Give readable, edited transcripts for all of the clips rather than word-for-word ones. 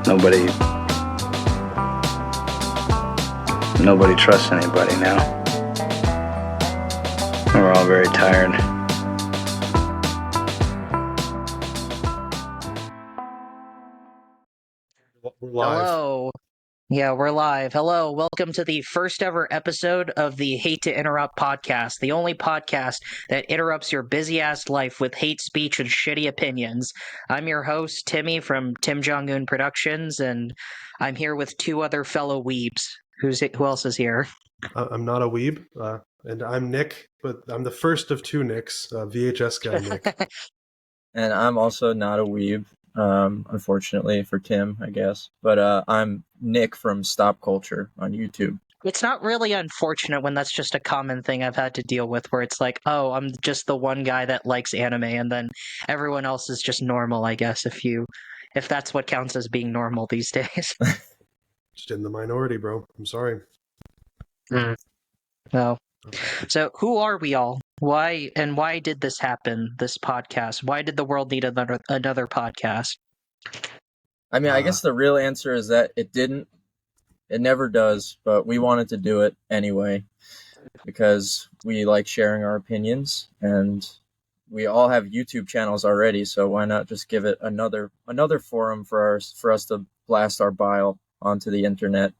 Nobody trusts anybody now. We're all very tired. We're live. Hello. Yeah, we're live. Hello. Welcome to the first ever episode of the Hate to Interrupt podcast, the only podcast that interrupts your busy ass life with hate speech and shitty opinions. I'm your host, Timmy from Tim Jong-un Productions, and I'm here with two other fellow weebs. Who else is here? I'm not a weeb, and I'm Nick, but I'm the first of two Nicks, VHS guy Nick. And I'm also not a weeb, unfortunately for Tim, I guess. But I'm Nick from Stop Culture on YouTube. It's not really unfortunate when that's just a common thing I've had to deal with, where it's like, oh, I'm just the one guy that likes anime, and then everyone else is just normal, I guess, if that's what counts as being normal these days. Just in the minority, bro. I'm sorry. No. So who are we all? Why did this happen, this podcast? Why did the world need another podcast? I mean, I guess the real answer is that it didn't. It never does, but we wanted to do it anyway because we like sharing our opinions, and we all have YouTube channels already, so why not just give it another forum for us to blast our bile onto the internet.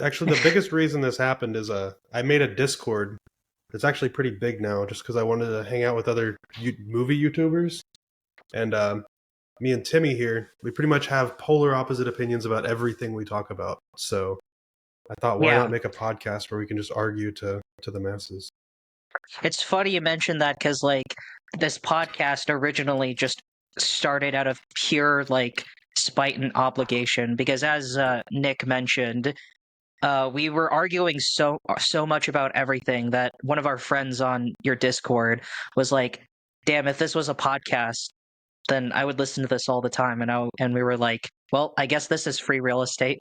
Actually, the biggest reason this happened is I made a Discord. It's actually pretty big now, just because I wanted to hang out with other movie YouTubers. And me and Timmy here, we pretty much have polar opposite opinions about everything we talk about. So I thought, why not make a podcast where we can just argue to the masses? It's funny you mentioned that because, like, this podcast originally just started out of pure, like, spite and obligation. Because as Nick mentioned, we were arguing so much about everything that one of our friends on your Discord was like, "Damn, if this was a podcast, then I would listen to this all the time." And we were like, "Well, I guess this is free real estate.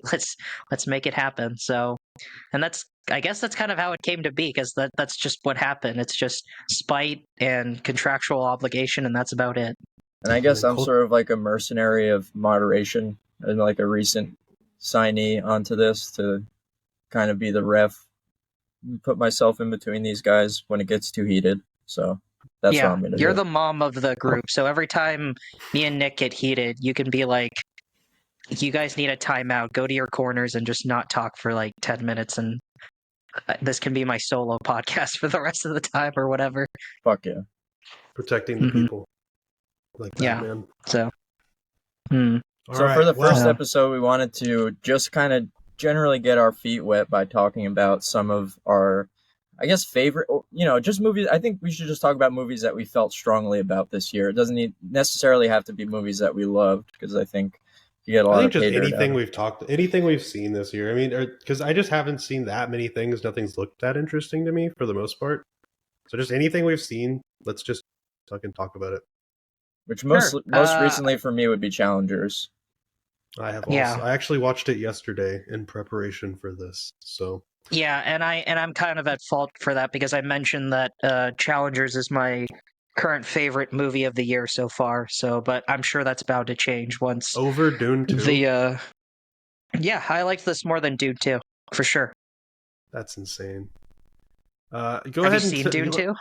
Let's make it happen." So, and I guess that's kind of how it came to be, because that's just what happened. It's just spite and contractual obligation, and that's about it. And I guess I'm sort of like a mercenary of moderation and like a recent signee onto this to kind of be the ref, put myself in between these guys when it gets too heated. So that's what I'm going to do. You're the mom of the group, so every time me and Nick get heated, you can be like, you guys need a timeout, go to your corners and just not talk for like 10 minutes, and this can be my solo podcast for the rest of the time or whatever. Fuck yeah. Protecting the people. Like that, man. So, for the first episode, we wanted to just kind of generally get our feet wet by talking about some of our, I guess, favorite, just movies. I think we should just talk about movies that we felt strongly about this year. It doesn't necessarily have to be movies that we loved, because I think you get a lot of just anything we've seen this year. I mean, because I just haven't seen that many things. Nothing's looked that interesting to me for the most part. So just anything we've seen, let's just fucking talk about it. Which most recently for me would be Challengers. I have also. I actually watched it yesterday in preparation for this. So yeah, and I'm kind of at fault for that, because I mentioned that Challengers is my current favorite movie of the year so far. So, but I'm sure that's about to change once over Dune 2. Yeah, I liked this more than Dune 2 for sure. That's insane. Have you seen Dune 2?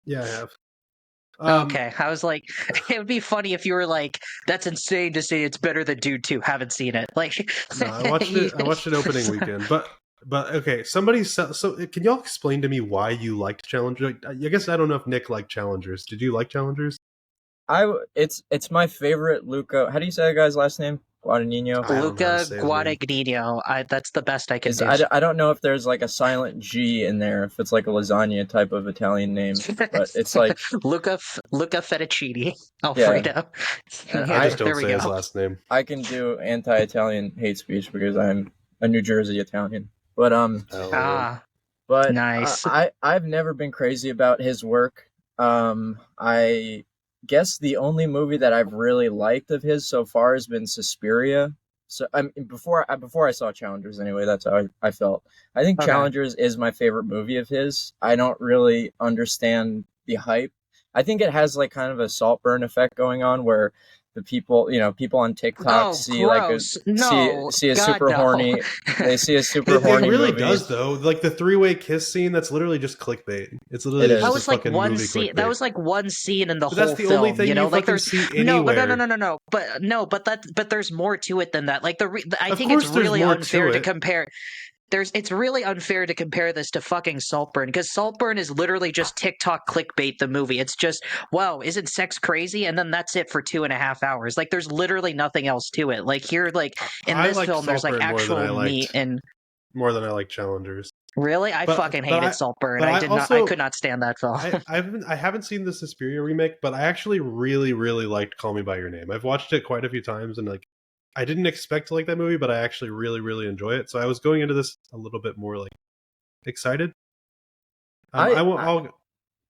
Yeah, I have. Okay, I was like, it would be funny if you were like, "That's insane to say it's better than Dune 2. Haven't seen it." Like, no, I watched it opening weekend, but okay. So can y'all explain to me why you liked Challengers? I guess I don't know if Nick liked Challengers. Did you like Challengers? It's my favorite Luca. How do you say that guy's last name? Guadagnino? Luca Guadagnino. That's the best I can do. I don't know if there's like a silent G in there, if it's like a lasagna type of Italian name, but it's like Luca Fettuccine Alfredo. Yeah. I just don't say his last name. I can do anti-Italian hate speech because I'm a New Jersey Italian. But nice. I've never been crazy about his work. I guess the only movie that I've really liked of his so far has been Suspiria. So before I saw Challengers, anyway, that's how I felt. I think Challengers is my favorite movie of his. I don't really understand the hype. I think it has like kind of a Saltburn effect going on, where the people, people on TikTok Oh, see like a gross! No, see a God, super no. horny they see a super It horny really movie. does though. Like the three-way kiss scene, that's literally just clickbait. It's It literally is. That just a was like fucking one movie scene. That clickbait. was like one scene in the But that's whole the only film. thing you Like fucking there's see no, but anywhere. no. But there's more to it than that. Like I Of think it's course, there's really more unfair to to it. compare. It's really unfair to compare this to fucking Saltburn because Saltburn is literally just TikTok clickbait the movie. It's just, wow, isn't sex crazy? And then that's it for 2.5 hours. Like there's literally nothing else to it. Like here, like in I this liked film, there's like Saltburn actual meat and Challengers. really, I fucking hated Saltburn. But I I also could not stand that film. I haven't seen the Suspiria remake, but I actually really really liked Call Me by Your Name. I've watched it quite a few times, and like I didn't expect to like that movie, but I actually really really enjoy it. So I was going into this a little bit more like excited. I I'll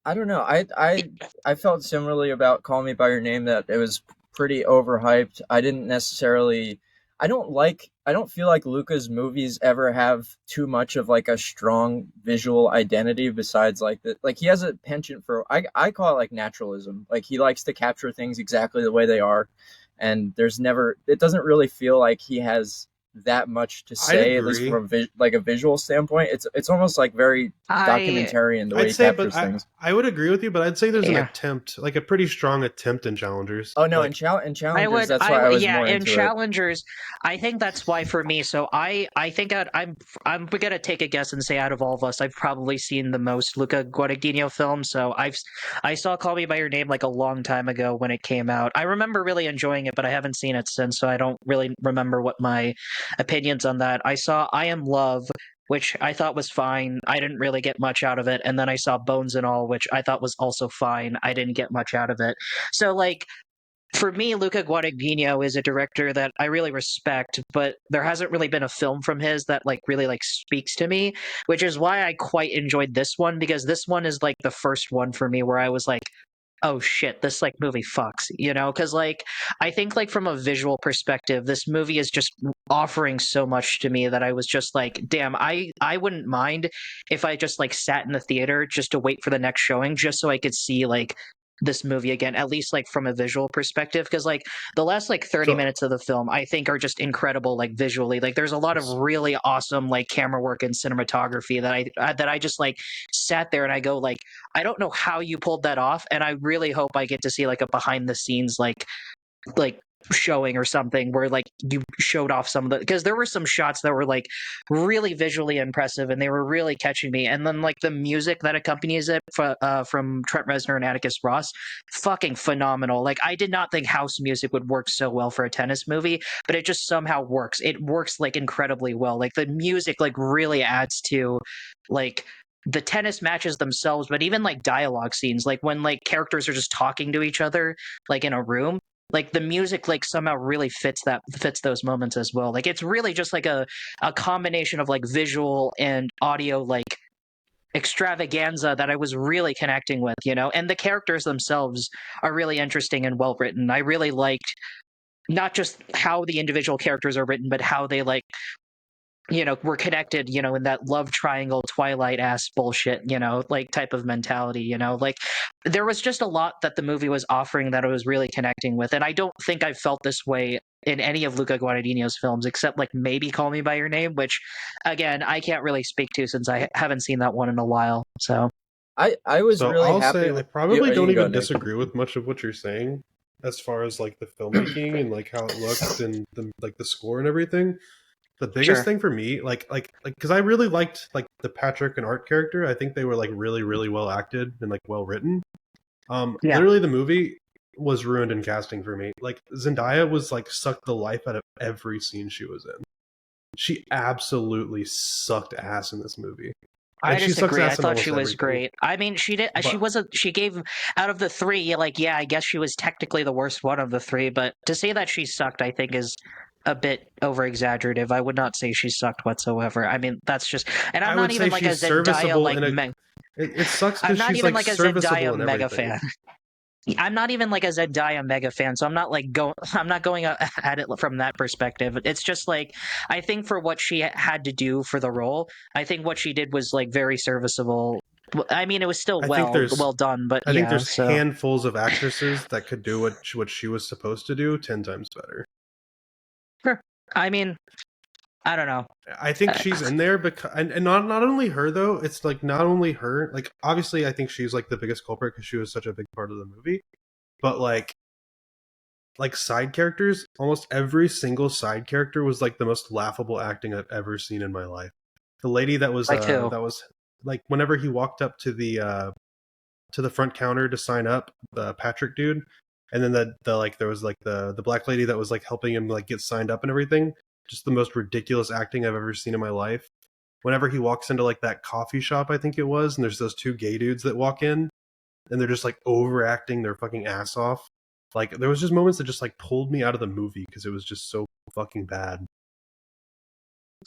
I don't know. I felt similarly about Call Me by Your Name, that it was pretty overhyped. I didn't necessarily. I don't feel like Luca's movies ever have too much of like a strong visual identity besides like he has a penchant for, I call it like naturalism. Like he likes to capture things exactly the way they are, and it doesn't really feel like he has that much to I'd say, at least agree. from a visual standpoint. It's almost like very I documentarian the way I'd he say, but captures things. I would agree with you, but I'd say there's an yeah. attempt, like a pretty strong attempt in Challengers. Oh no, Like, in Challengers, that's why I was yeah, more in into it. Challengers, I think that's why for me. So I think I'm gonna take a guess and say out of all of us, I've probably seen the most Luca Guadagnino films. So I saw Call Me by Your Name like a long time ago when it came out. I remember really enjoying it, but I haven't seen it since, so I don't really remember what my opinions on that. I saw I Am Love, which I thought was fine. I didn't really get much out of it. And then I saw Bones and All, which I thought was also fine. I didn't get much out of it. So, like, for me, Luca Guadagnino is a director that I really respect, but there hasn't really been a film from his that like really like speaks to me, which is why I quite enjoyed this one because this one is like the first one for me where I was like, oh shit, this like movie fucks, because like I think like from a visual perspective this movie is just offering so much to me that I was just like, damn, I wouldn't mind if I just like sat in the theater just to wait for the next showing just so I could see like this movie again, at least like from a visual perspective, because like the last like 30 so minutes of the film I think are just incredible, like visually. Like there's a lot of really awesome like camera work and cinematography that I just like sat there and I go like, I don't know how you pulled that off, and I really hope I get to see like a behind the scenes like showing or something where like you showed off some of the, because there were some shots that were like really visually impressive and they were really catching me, and then like the music that accompanies it from Trent Reznor and Atticus Ross, fucking phenomenal. Like I did not think house music would work so well for a tennis movie, but it just somehow works. It works like incredibly well. Like the music like really adds to like the tennis matches themselves, but even like dialogue scenes, like when like characters are just talking to each other like in a room, like the music like somehow really fits those moments as well. Like it's really just like a combination of like visual and audio like extravaganza that I was really connecting with, and the characters themselves are really interesting and well written. I really liked not just how the individual characters are written, but how they like we're connected, in that love triangle Twilight ass bullshit, like type of mentality, like there was just a lot that the movie was offering that I was really connecting with. And I don't think I felt this way in any of Luca Guadagnino's films, except like maybe Call Me by Your Name, which again, I can't really speak to since I haven't seen that one in a while. So I was so really I'll happy say I with probably you don't can go, even Nick. disagree with much of what you're saying as far as like the filmmaking and like how it looks and the score and everything. The biggest sure. thing for me, like, because I really liked like the Patrick and Art character. I think they were like really, really well acted and like well written. Yeah. Literally, the movie was ruined in casting for me. Like Zendaya was like sucked the life out of every scene she was in. She absolutely sucked ass in this movie. I And she sucks disagree. I ass in thought she almost was everything. great. I mean, she did. She But wasn't. She gave out of the three. Like, yeah, I guess she was technically the worst one of the three. But to say that she sucked, I think, is a bit over exaggerative. I would not say she sucked whatsoever. I mean, that's just. And I'm I not would say even like a she's Zendaya serviceable like. in a. It sucks I'm because not she's even like like a serviceable Zendaya in mega everything. fan. I'm not even like a Zendaya mega fan, so I'm not like going. I'm not going at it from that perspective. It's just like I think for what she had to do for the role, I think what she did was like very serviceable I mean, it was still I think there's well done, but I think yeah. there's So handfuls of actresses that could do what she was supposed to do 10 times better. sure. I mean, I don't know. I think she's in there because, and not only her though. It's like not only her. Like obviously, I think she's like the biggest culprit because she was such a big part of the movie. But like side characters, almost every single side character was like the most laughable acting I've ever seen in my life. The lady that was Like who? like whenever he walked up to the front counter to sign up, the Patrick dude, and then the like there was like the black lady that was like helping him like get signed up and everything. Just the most ridiculous acting I've ever seen in my life. Whenever he walks into like that coffee shop, I think it was, and there's those two gay dudes that walk in, and they're just like overacting their fucking ass off. Like there was just moments that just like pulled me out of the movie because it was just so fucking bad.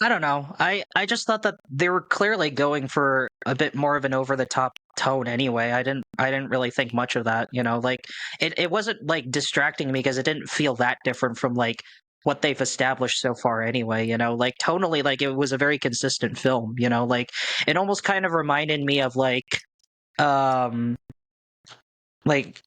I don't know. I just thought that they were clearly going for a bit more of an over the top tone anyway. I didn't really think much of that, you know. Like it wasn't like distracting me because it didn't feel that different from like what they've established so far anyway, you know. Like tonally like it was a very consistent film, you know. Like it almost kind of reminded me of um like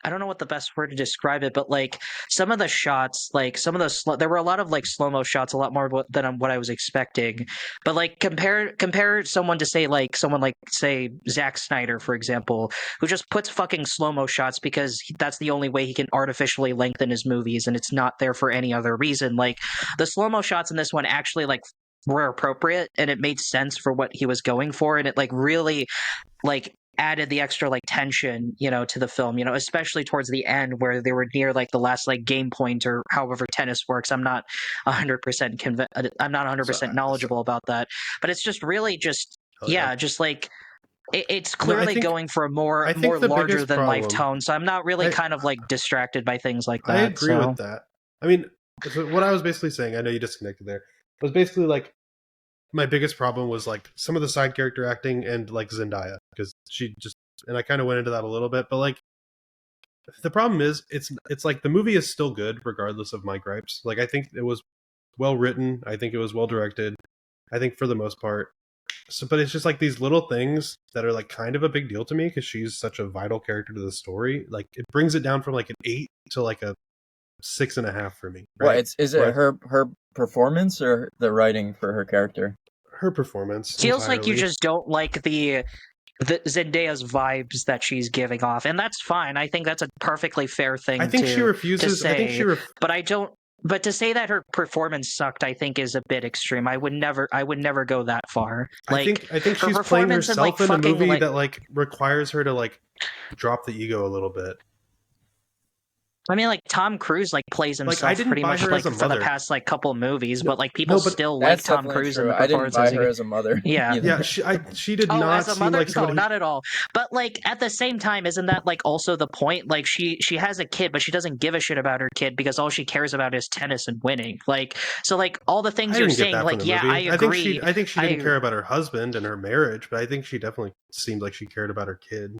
I don't know what the best word to describe it, but like some of the shots, like some of the there were a lot of like slow mo shots, a lot more than what I was expecting. But like compare someone to say like someone like say Zack Snyder, for example, who just puts fucking slow mo shots because that's the only way he can artificially lengthen his movies, and it's not there for any other reason. Like the slow mo shots in this one actually like were appropriate and it made sense for what he was going for, and it like really like added the extra like tension, you know, to the film, you know, especially towards the end where they were near like the last like game point or however tennis works. I'm not 100% I'm not 100% knowledgeable about that, but it's just really just just like it's clearly going for a more larger than life tone. So I'm not really kind of like distracted by things like that. I agree with that. I mean, so what I was basically saying, I know you disconnected there, was basically like my biggest problem was like some of the side character acting and like Zendaya, because she just, and I kind of went into that a little bit, but like the problem is it's like the movie is still good regardless of my gripes. Like I think it was well written, I think it was well directed, I think for the most part. So, but it's just like these little things that are like kind of a big deal to me because she's such a vital character to the story. Like it brings it down from like an 8 to like a 6.5 for me. Right? Well, is it her performance or the writing for her character? Her performance feels entirely. like you just don't like the Zendaya's vibes that she's giving off, and that's fine. I think that's a perfectly fair thing. I think to, she refuses. to say, I think she but I don't. But to say that her performance sucked, I think, is a bit extreme. I would never go that far. Like, I think she's playing herself in a movie that like requires her to like drop the ego a little bit. I mean, like Tom Cruise like plays himself pretty much like for the past like couple movies, but like people still like Tom Cruise in the performance. I didn't buy her as a mother. Yeah, she did not as a seem mother. like somebody. No, not at all. But like at the same time, isn't that like also the point? Like she has a kid, but she doesn't give a shit about her kid because all she cares about is tennis and winning. Like so, like all the things you're saying. Like I agree. I think she didn't care about her husband and her marriage, but I think she definitely seemed like she cared about her kid.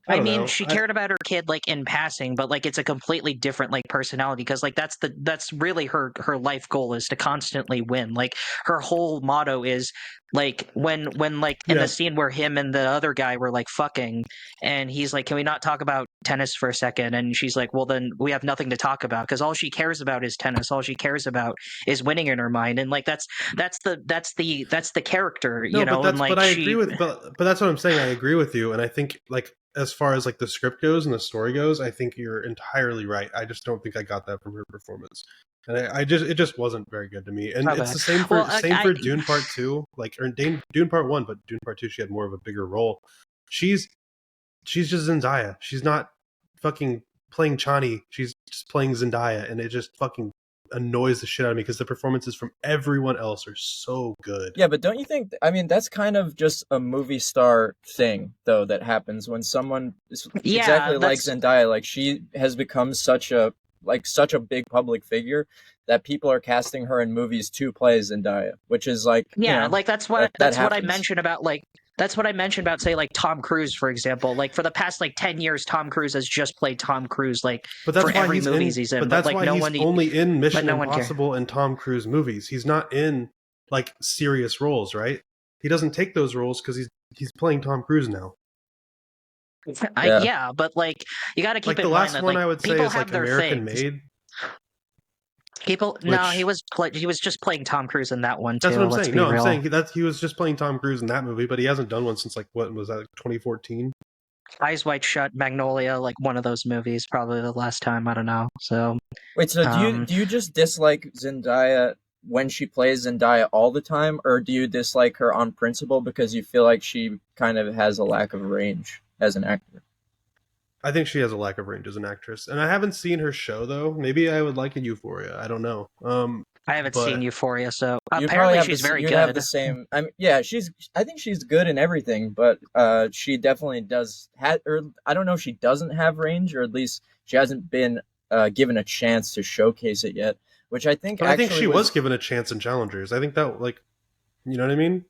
I mean, she cared about her kid like in passing, but like it's a completely different like personality because like that's really her life goal is to constantly win. Like her whole motto is like when like in the scene where him and the other guy were like fucking, and he's like, "Can we not talk about tennis for a second?" And she's like, "Well, then we have nothing to talk about because all she cares about is tennis. All she cares about is winning in her mind." And like that's the character, you know. But I agree with, but that's what I'm saying. I agree with you, and I think like. As far as like the script goes and the story goes, I think you're entirely right. I just don't think I got that from her performance, and it just wasn't very good to me. And it's the same for Dune Part 2, like or Dune Part 1, but Dune Part 2 she had more of a bigger role. She's just Zendaya. She's not fucking playing Chani. She's just playing Zendaya, and it just fucking annoys the shit out of me because the performances from everyone else are so good. Yeah, but don't you think, I mean, that's kind of just a movie star thing though that happens when someone is exactly like Zendaya, like she has become such a big public figure that people are casting her in movies to play Zendaya, which is like like that's what I mentioned about like that's what I mentioned about, say, like Tom Cruise, for example. Like for the past like 10 years, Tom Cruise has just played Tom Cruise, like for every movie he's in. But that's why he's only in Mission Impossible and Tom Cruise movies. He's not in like serious roles, right? He doesn't take those roles because he's he's playing Tom Cruise now. Yeah, but like you got to keep Like in the mind last that one like I would say people is have like their American things. Made. No, Which he was just playing Tom Cruise in that one too. that's what I'm Let's saying. be No, I'm real. saying he was just playing Tom Cruise in that movie, but he hasn't done one since like what was that 2014? Eyes Wide Shut, Magnolia, like one of those movies, probably the last time. I don't know. So, Wait, so um, do you just dislike Zendaya when she plays Zendaya all the time, or do you dislike her on principle because you feel like she kind of has a lack of range as an actor? I think she has a lack of range as an actress, and I haven't seen her show though. Maybe I would like a Euphoria. I don't know. I haven't seen But Euphoria, so You'd probably apparently have she's the very you'd have the good. same. I mean, yeah, I think she's good in everything, but she definitely does. Or I don't know if she doesn't have range, or at least she hasn't been given a chance to showcase it yet. Which I think but I think actually she was given a chance in Challengers. I think that like, you know what I mean?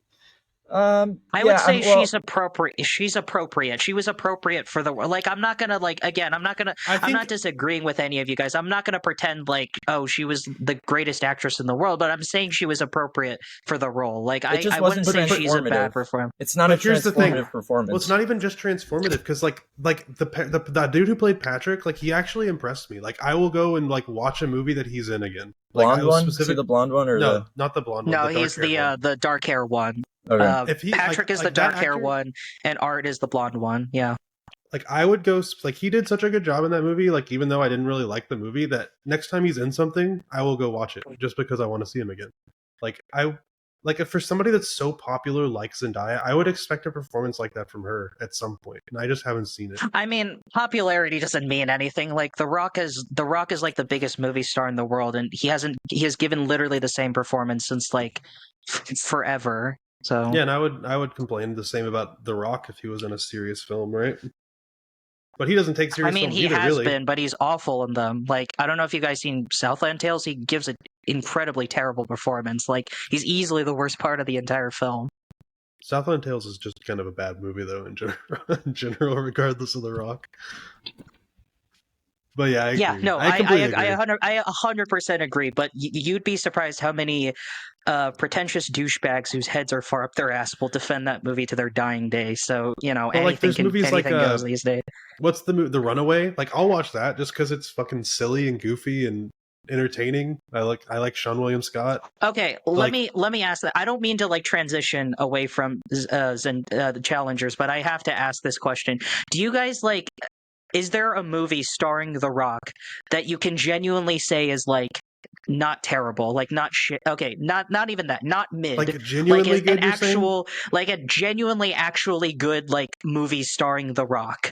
I would Yeah, say well, she's appropriate. She's appropriate. She was appropriate for the like. I'm not gonna like again. I I'm not think disagreeing with any of you guys. I'm not gonna pretend like oh she was the greatest actress in the world. But I'm saying she was appropriate for the role. Like it just I wouldn't wasn't say she's a bad transformative. performer. It's not a But here's the thing. transformative Well, it's performance. not even just transformative because like the dude who played Patrick, like he actually impressed me. Like I will go and like watch a movie that he's in again. Like I Blonde was one? Is he specific. the blonde one or No, the? not the blonde one. No, The dark he's haired one. the dark hair one. Okay. If he Patrick is the that dark hair actor, one, and Art is the blonde one. Yeah. like I would go like he did such a good job in that movie. Like even though I didn't really like the movie, that next time he's in something, I will go watch it just because I want to see him again. Like if for somebody that's so popular like Zendaya, I would expect a performance like that from her at some point, and I just haven't seen it. I mean, popularity doesn't mean anything. Like The Rock is like the biggest movie star in the world, and he has given literally the same performance since like forever. So Yeah, and I would complain the same about The Rock if he was in a serious film, right? But he doesn't take I serious mean, films he either, has really. been, but he's awful in them. Like I don't know if you guys seen Southland Tales. He gives an incredibly terrible performance. Like he's easily the worst part of the entire film. Southland Tales is just kind of a bad movie, though, in general, regardless of The Rock. But yeah, I agree. Yeah, no, I completely agree. I 100% agree. But you'd be surprised how many pretentious douchebags whose heads are far up their ass will defend that movie to their dying day. So Well, like there's movies like anything goes these days. what's the Runaway? Like I'll watch that just because it's fucking silly and goofy and entertaining. I like Sean William Scott. Okay, Like- let me ask that. I don't mean to like transition away from the challengers, but I have to ask this question. Do you guys like? Is there a movie starring The Rock that you can genuinely say is like not terrible, like not shit? Okay, not even that, not mid, Like genuinely like good. an You're saying? actual, like a genuinely actually good like movie starring The Rock.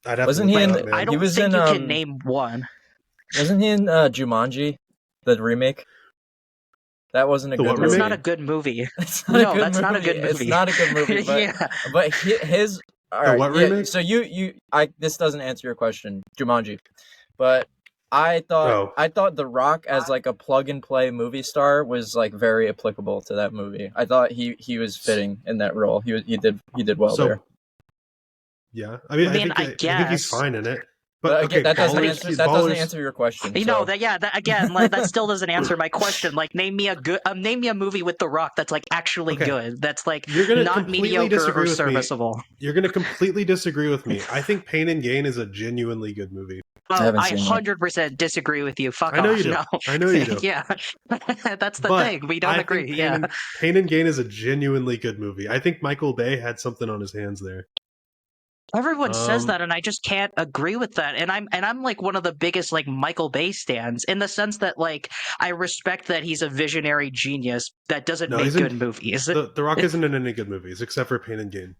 I'd have Wasn't to he look in? it up, man. I don't was think in, you can name one. Wasn't he in Jumanji, the remake? That wasn't a The good what movie. That's remake? not a good movie. It's not a No, good that's not a movie. good movie. It's not a good movie. But Yeah. but his. All right, what yeah, remake? so this doesn't answer your question, Jumanji, but I Oh. thought The Rock as like a plug and play movie star was like very applicable to that movie. I thought he was fitting in that role. He did well So there. yeah, I mean, I mean, I I think he's guess. fine in it. But But again, okay, that doesn't Ballers, answer Ballers, your question. You know So. that again, like that still doesn't answer my question. Like name me a movie with The Rock that's like actually Okay. good. That's like You're gonna not completely mediocre disagree or with me. serviceable. You're going to completely disagree with me. I think Pain and Gain is a genuinely good movie. I haven't I seen that. 100% disagree with you. Fuck I know off. you do. No. I know you do. Yeah. That's the But thing. We don't I agree. think Yeah. Pain and Gain is a genuinely good movie. I think Michael Bay had something on his hands there. Everyone says that, and I just can't agree with that. And I'm like one of the biggest like Michael Bay stans in the sense that like I respect that he's a visionary genius that doesn't No, make he's in- good movies. The Rock isn't in any good movies except for Pain and Gain.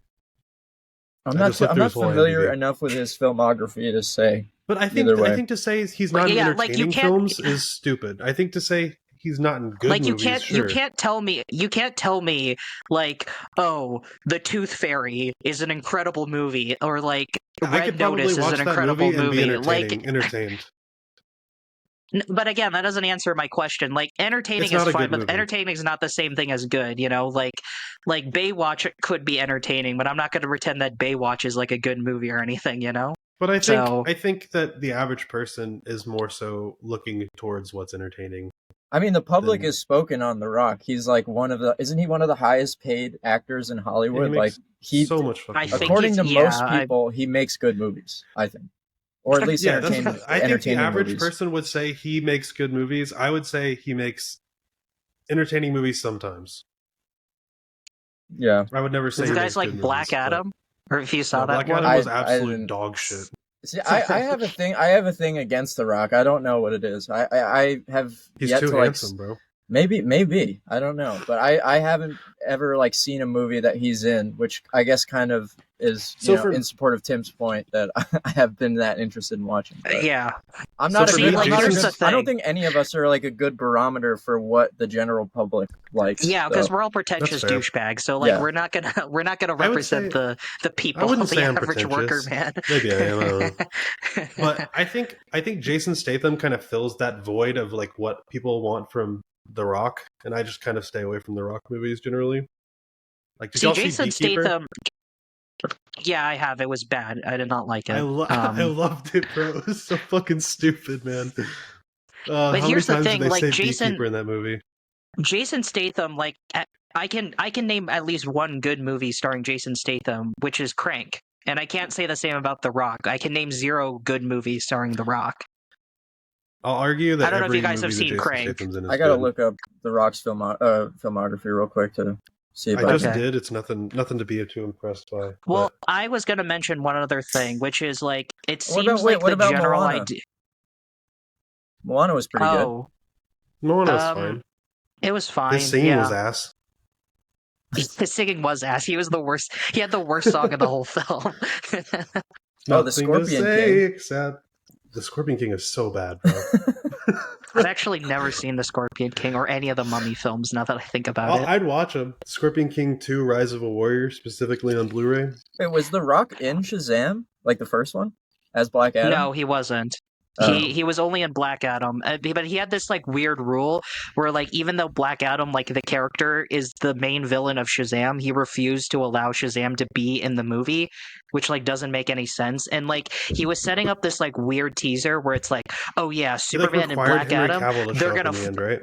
I'm I just looked I'm through not his whole familiar IMDb. enough with his filmography to say. But I Either way. think to say he's But not in yeah, like, you entertaining can't- films is stupid. I think to say he's not in good like movies, sure. you can't tell me like, oh, The Tooth Fairy is an incredible movie, or like I Red could probably Notice is watch an that incredible movie and be Like, entertained. but again, that doesn't answer my question. Like, entertaining It's not is a fine, good but movie. entertaining is not the same thing as good. You know, like Baywatch could be entertaining, but I'm not going to pretend that Baywatch is like a good movie or anything. You know. But I So- think that the average person is more so looking towards what's entertaining. I mean, the public then is spoken on The Rock. He's like isn't he one of the highest paid actors in he Hollywood? makes He, so much fucking I money. think according to yeah, most people, he makes good movies, I think. Or at least Yeah, I think the entertaining average movies. person would say he makes good movies. I would say he makes entertaining movies sometimes. Yeah. I would never say Did he you makes guys like good Black movies, Adam? Or if you saw no, that Black one? Adam was I absolute didn't- dog shit. See, I have a thing. I have a thing against The Rock. I don't know what it is. I have He's yet too to like. handsome, bro. Maybe I don't know, but I haven't ever like seen a movie that he's in, which I guess kind of is in support of Tim's point that I have been that interested in watching. But Yeah. I'm not So a for good. me, I'm not a here's good. the thing. I don't think any of us are like a good barometer for what the general public likes. Yeah, because so. we're all pretentious fair. douchebags. So like Yeah. we're not gonna I would represent say- the people, I wouldn't the say I'm average worker, pretentious. man. Maybe I am. I don't know. But I think Jason Statham kind of fills that void of like what people want from The Rock, and I just kind of stay away from The Rock movies generally. Like, did y'all see Jason Beekeeper? Statham. Yeah, I have. It was bad. I did not like it. I loved it, bro. It was so fucking stupid, man. But How here's the many times thing, did they like, say Jason- Beekeeper in that movie? Jason Statham, like I can name at least one good movie starring Jason Statham, which is Crank. And I can't say the same about The Rock. I can name 0 good movies starring The Rock. I'll argue that I don't know if every you guys have movie that seen Jason Crank. Statham's in is I gotta good. look up The Rock's filmography real quick to see if I just Okay. did. It's nothing to be too impressed by. Well, but I was going to mention one other thing, which is like it What seems about- wait, like what the about general Moana? idea. Moana was pretty good. Oh, Moana was um, fine. it was fine. His singing yeah. was ass. His singing was ass. He was the worst. He had the worst song in the whole film. Oh, the Nothing Scorpion to say King. Except the Scorpion King is so bad, bro. I've actually never seen the Scorpion King or any of the Mummy films. Now that I think about it, I'd watch them. Scorpion King 2: Rise of a Warrior, specifically on Blu-ray. Wait, was The Rock in Shazam, like the first one, as Black Adam? no, he wasn't. Oh. He was only in Black Adam, but he had this like weird rule where like even though Black Adam, like the character, is the main villain of Shazam, he refused to allow Shazam to be in the movie, which like doesn't make any sense. And like he was setting up this like weird teaser where it's like, oh yeah, He like Superman and required Black Henry Adam, Cavill to they're show up gonna in the end, right?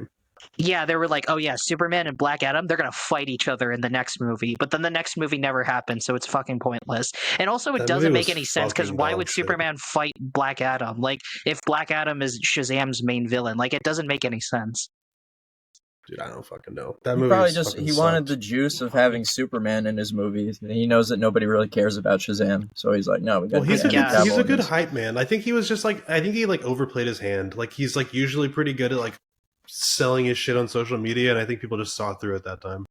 yeah, they were like, oh yeah, Superman and Black Adam, they're gonna fight each other in the next movie. But then the next movie never happened, so it's fucking pointless. And also, it That doesn't movie make was any sense because fucking why dog would shit. Superman fight Black Adam? Like, if Black Adam is Shazam's main villain, like it doesn't make any sense. Dude, I don't fucking know. That He movie probably was just fucking he wanted the sucked. juice of having Superman in his movies, and he knows that nobody really cares about Shazam, so he's like, no, we got Well, to he's get a Henry Yeah. good, he's Cavill a in good this. hype man. I think he was just like he like overplayed his hand. Like he's like usually pretty good at like selling his shit on social media, and I think people just saw through it that time.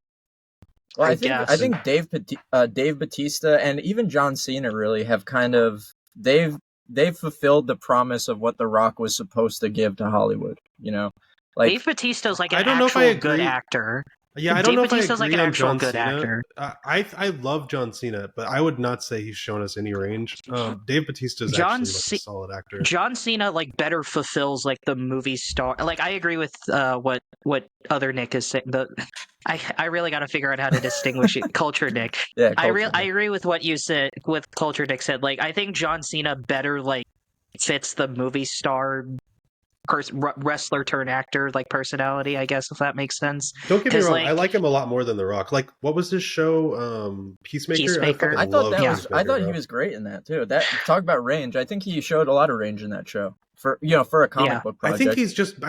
Well, I I guess. think Dave Bautista and even John Cena really have kind of they've fulfilled the promise of what The Rock was supposed to give to Hollywood. You know, like Dave Bautista's like I an don't know if I actual good agree. actor. Yeah, I don't know Dave if I Bautista's like agree an on actual John good Cena. actor. I love John Cena, but I would not say he's shown us any range. Dave Bautista is John actually like Ce- a solid actor. John Cena like better fulfills like the movie star. Like I agree with what other Nick is saying. I really got to figure out how to distinguish it. Culture Nick. yeah, I culture. agree with what you said. With Culture Nick said. Like I think John Cena better like fits the movie star wrestler turn actor like personality. I guess if that makes sense. Don't get me 'Cause, wrong, like- I like him a lot more than The Rock. Like, what was his show? Peacemaker. Peacemaker. I thought that was. I thought he bro. was great in that too. That talk about range. I think he showed a lot of range in that show for a comic Yeah. book I project.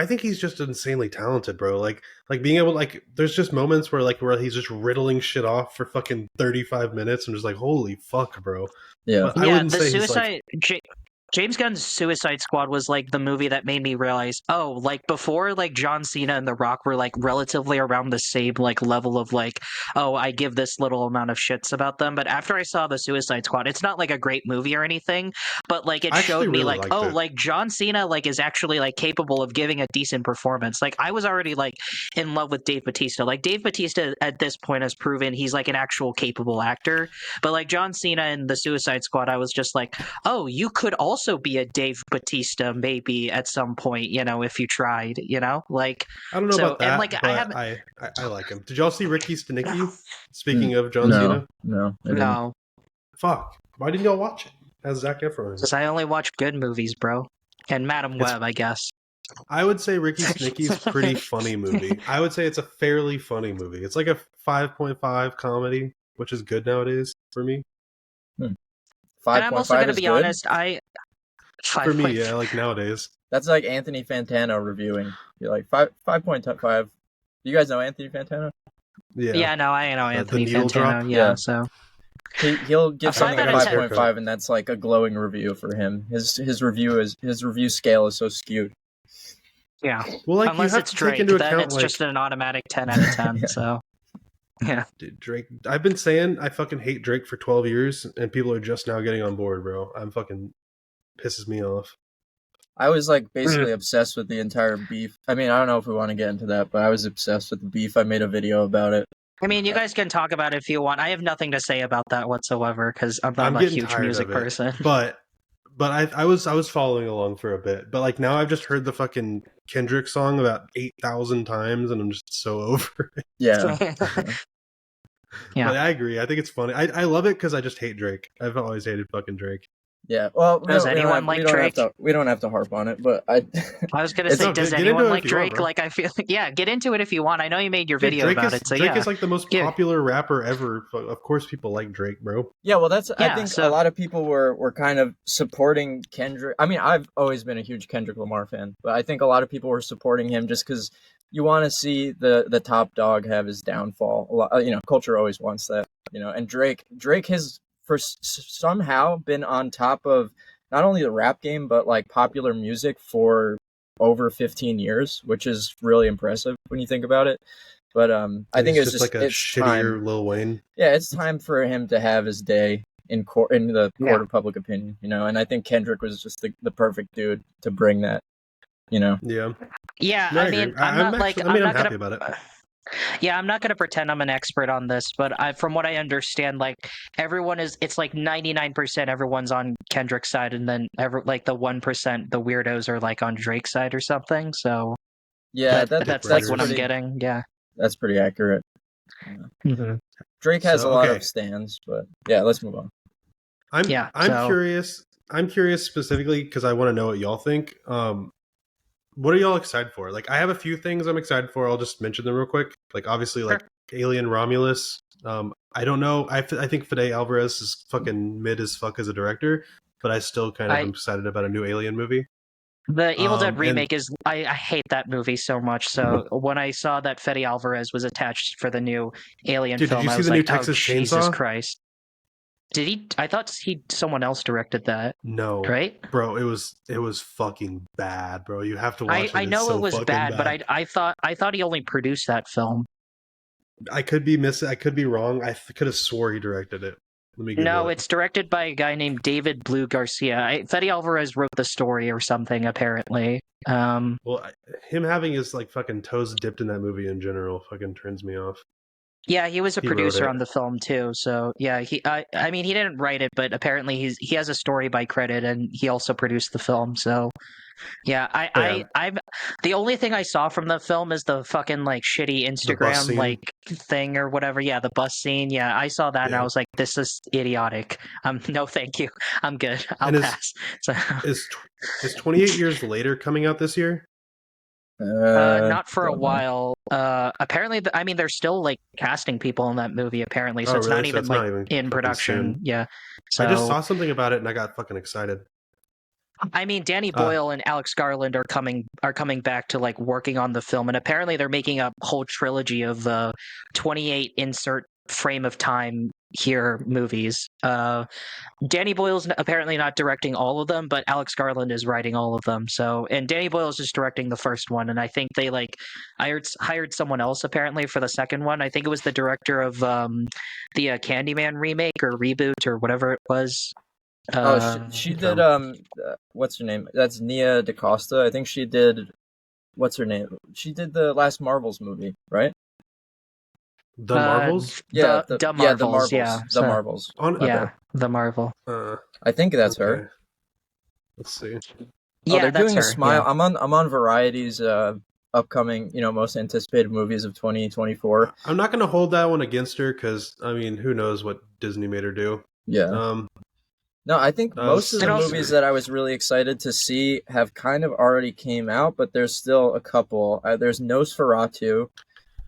think he's just insanely talented, bro. Like being able there's just moments where he's just riddling shit off for fucking 35 minutes. I'm just like, holy fuck, bro. Yeah. But I Yeah, wouldn't the say he's Suicide James Gunn's Suicide Squad was like the movie that made me realize, oh, like before like John Cena and The Rock were like relatively around the same like level of like, oh, I give this little amount of shits about them. But after I saw the Suicide Squad, it's not like a great movie or anything, but like it I showed actually me really like, liked oh, it. like John Cena like is actually like capable of giving a decent performance. Like I was already like in love with Dave Bautista. Like Dave Bautista at this point has proven he's like an actual capable actor. But like John Cena in the Suicide Squad, I was just like, oh, you could also be a Dave Bautista maybe at some point, you know, if you tried, you know, like I don't know so- about that, and, like, I but haven't- I like him. Did y'all see Ricky Stenicki? Speaking of John no, Cena, no, I didn't. no, fuck. Why didn't y'all watch it? Has Zac Efron? in it? because I only watch good movies, bro, and Madam It's- Web, I guess. I would say Ricky Snicky's pretty funny movie. I would say it's a fairly funny movie. It's like a 5.5 comedy, which is good nowadays for me. And I'm also 5.5 going to is be good. honest, For me, yeah, like nowadays. That's like Anthony Fantano reviewing. You're like 5.5. You guys know Anthony Fantano? Yeah, no, I know Anthony the needle Fantano. drop? Yeah, Yeah. so He'll give A something five a out of 5.5, and that's like a glowing review for him. His review scale is so skewed. yeah. Well, like Unless you have it's to Drake, take into then account it's like just an automatic 10 out of 10. Yeah. So yeah. dude, Drake. I've been saying I fucking hate Drake for 12 years, and people are just now getting on board, bro. I'm fucking pisses me off. I was like basically obsessed with the entire beef. I mean, I don't know if we want to get into that, but I was obsessed with the beef. I made a video about it. I mean, you guys can talk about it if you want. I have nothing to say about that whatsoever because I'm not I'm a getting huge tired music of it, person. but I was following along for a bit, but like now I've just heard the fucking Kendrick song about 8,000 times, and I'm just so over it. Yeah. Yeah. But I agree. I think it's funny. I love it because I just hate Drake. I've always hated fucking Drake. Yeah. Well, Does anyone like Drake? We don't have to harp on it, but I was gonna It's say, no, does get into anyone it like if you want, Drake? bro. Like, I feel, yeah, get into it if you want. I know you made your Dude, video Drake about is it, so Drake yeah. is like the most Yeah. popular rapper ever. Of course, people like Drake, bro. Yeah, well, I Yeah, think so- a lot of people were kind of supporting Kendrick. I mean, I've always been a huge Kendrick Lamar fan, but I think a lot of people were supporting him just because you want to see the top dog have his downfall. A lot, culture always wants that, And Drake has somehow been on top of not only the rap game but like popular music for over 15 years, which is really impressive when you think about it. But I think it's just like a it's shittier time. Lil Wayne. Yeah, it's time for him to have his day in the court of public opinion, And I think Kendrick was just the perfect dude to bring that, Yeah. Yeah, No, I agree. mean, I'm not like I'm not happy gonna. about it. Yeah, I'm not gonna pretend I'm an expert on this, but from what I understand, like it's like 99% everyone's on Kendrick's side, and then like the 1%, the weirdos are like on Drake's side or something. So yeah, that's like what I'm getting. Yeah, that's pretty accurate. mm-hmm. Drake has So, a lot okay. of stands, but yeah, let's move on. I'm curious. I'm curious specifically because I want to know what y'all think. What are y'all excited for? Like, I have a few things I'm excited for. I'll just mention them real quick. Like, obviously, like Alien Romulus. I don't know. I think Fede Alvarez is fucking mid as fuck as a director, but I still kind of am excited about a new Alien movie. The Evil Dead remake is I hate that movie so much. So when I saw that Fede Alvarez was attached for the new Alien film, did you I see was the like, new Texas oh, Chainsaw? Jesus Christ. Did he? I thought someone else directed that. No, right, bro. It was fucking bad, bro. You have to watch it. I know it's so it was bad, but I thought he only produced that film. I could be missing. I could be wrong. I could have swore he directed it. Let me. No, it's directed by a guy named David Blue Garcia. Fede Alvarez wrote the story or something, apparently. Well, him having his like fucking toes dipped in that movie in general fucking turns me off. Yeah, he was a producer wrote it. on the film too. So yeah, I mean, he didn't write it, but apparently he has a story by credit, and he also produced the film. So yeah, I'm the only thing I saw from the film is the fucking like shitty Instagram like thing or whatever. Yeah, the bus scene. Yeah, I saw that and I was like, this is idiotic. No, thank you. I'm good. I'll pass. So is 28 years later coming out this year? Not for a while. Apparently, I mean, they're still like casting people in that movie. Apparently, so it's really? not even it's like not even in production. soon. Yeah. So I just saw something about it and I got fucking excited. I mean, Danny Boyle and Alex Garland are coming back to like working on the film, and apparently they're making a whole trilogy of 28 insert frame of time here movies. Danny Boyle's apparently not directing all of them, but Alex Garland is writing all of them. So, and Danny Boyle's just directing the first one, and I think they like hired someone else apparently for the second one. I think it was the director of the Candyman remake or reboot or whatever it was. She did what's her name? That's Nia DaCosta. I think she did what's her name? She did the last Marvels movie, right? The Marvels? Yeah, the Marvels. Yeah, the Marvels. The Marvel. I think that's her. Let's see. Yeah, they're doing her. a Smile. Yeah. I'm on Variety's upcoming, most anticipated movies of 2024. I'm not going to hold that one against her because I mean, who knows what Disney made her do? Yeah. No, I think most of the And also- movies that I was really excited to see have kind of already came out, but there's still a couple. There's Nosferatu,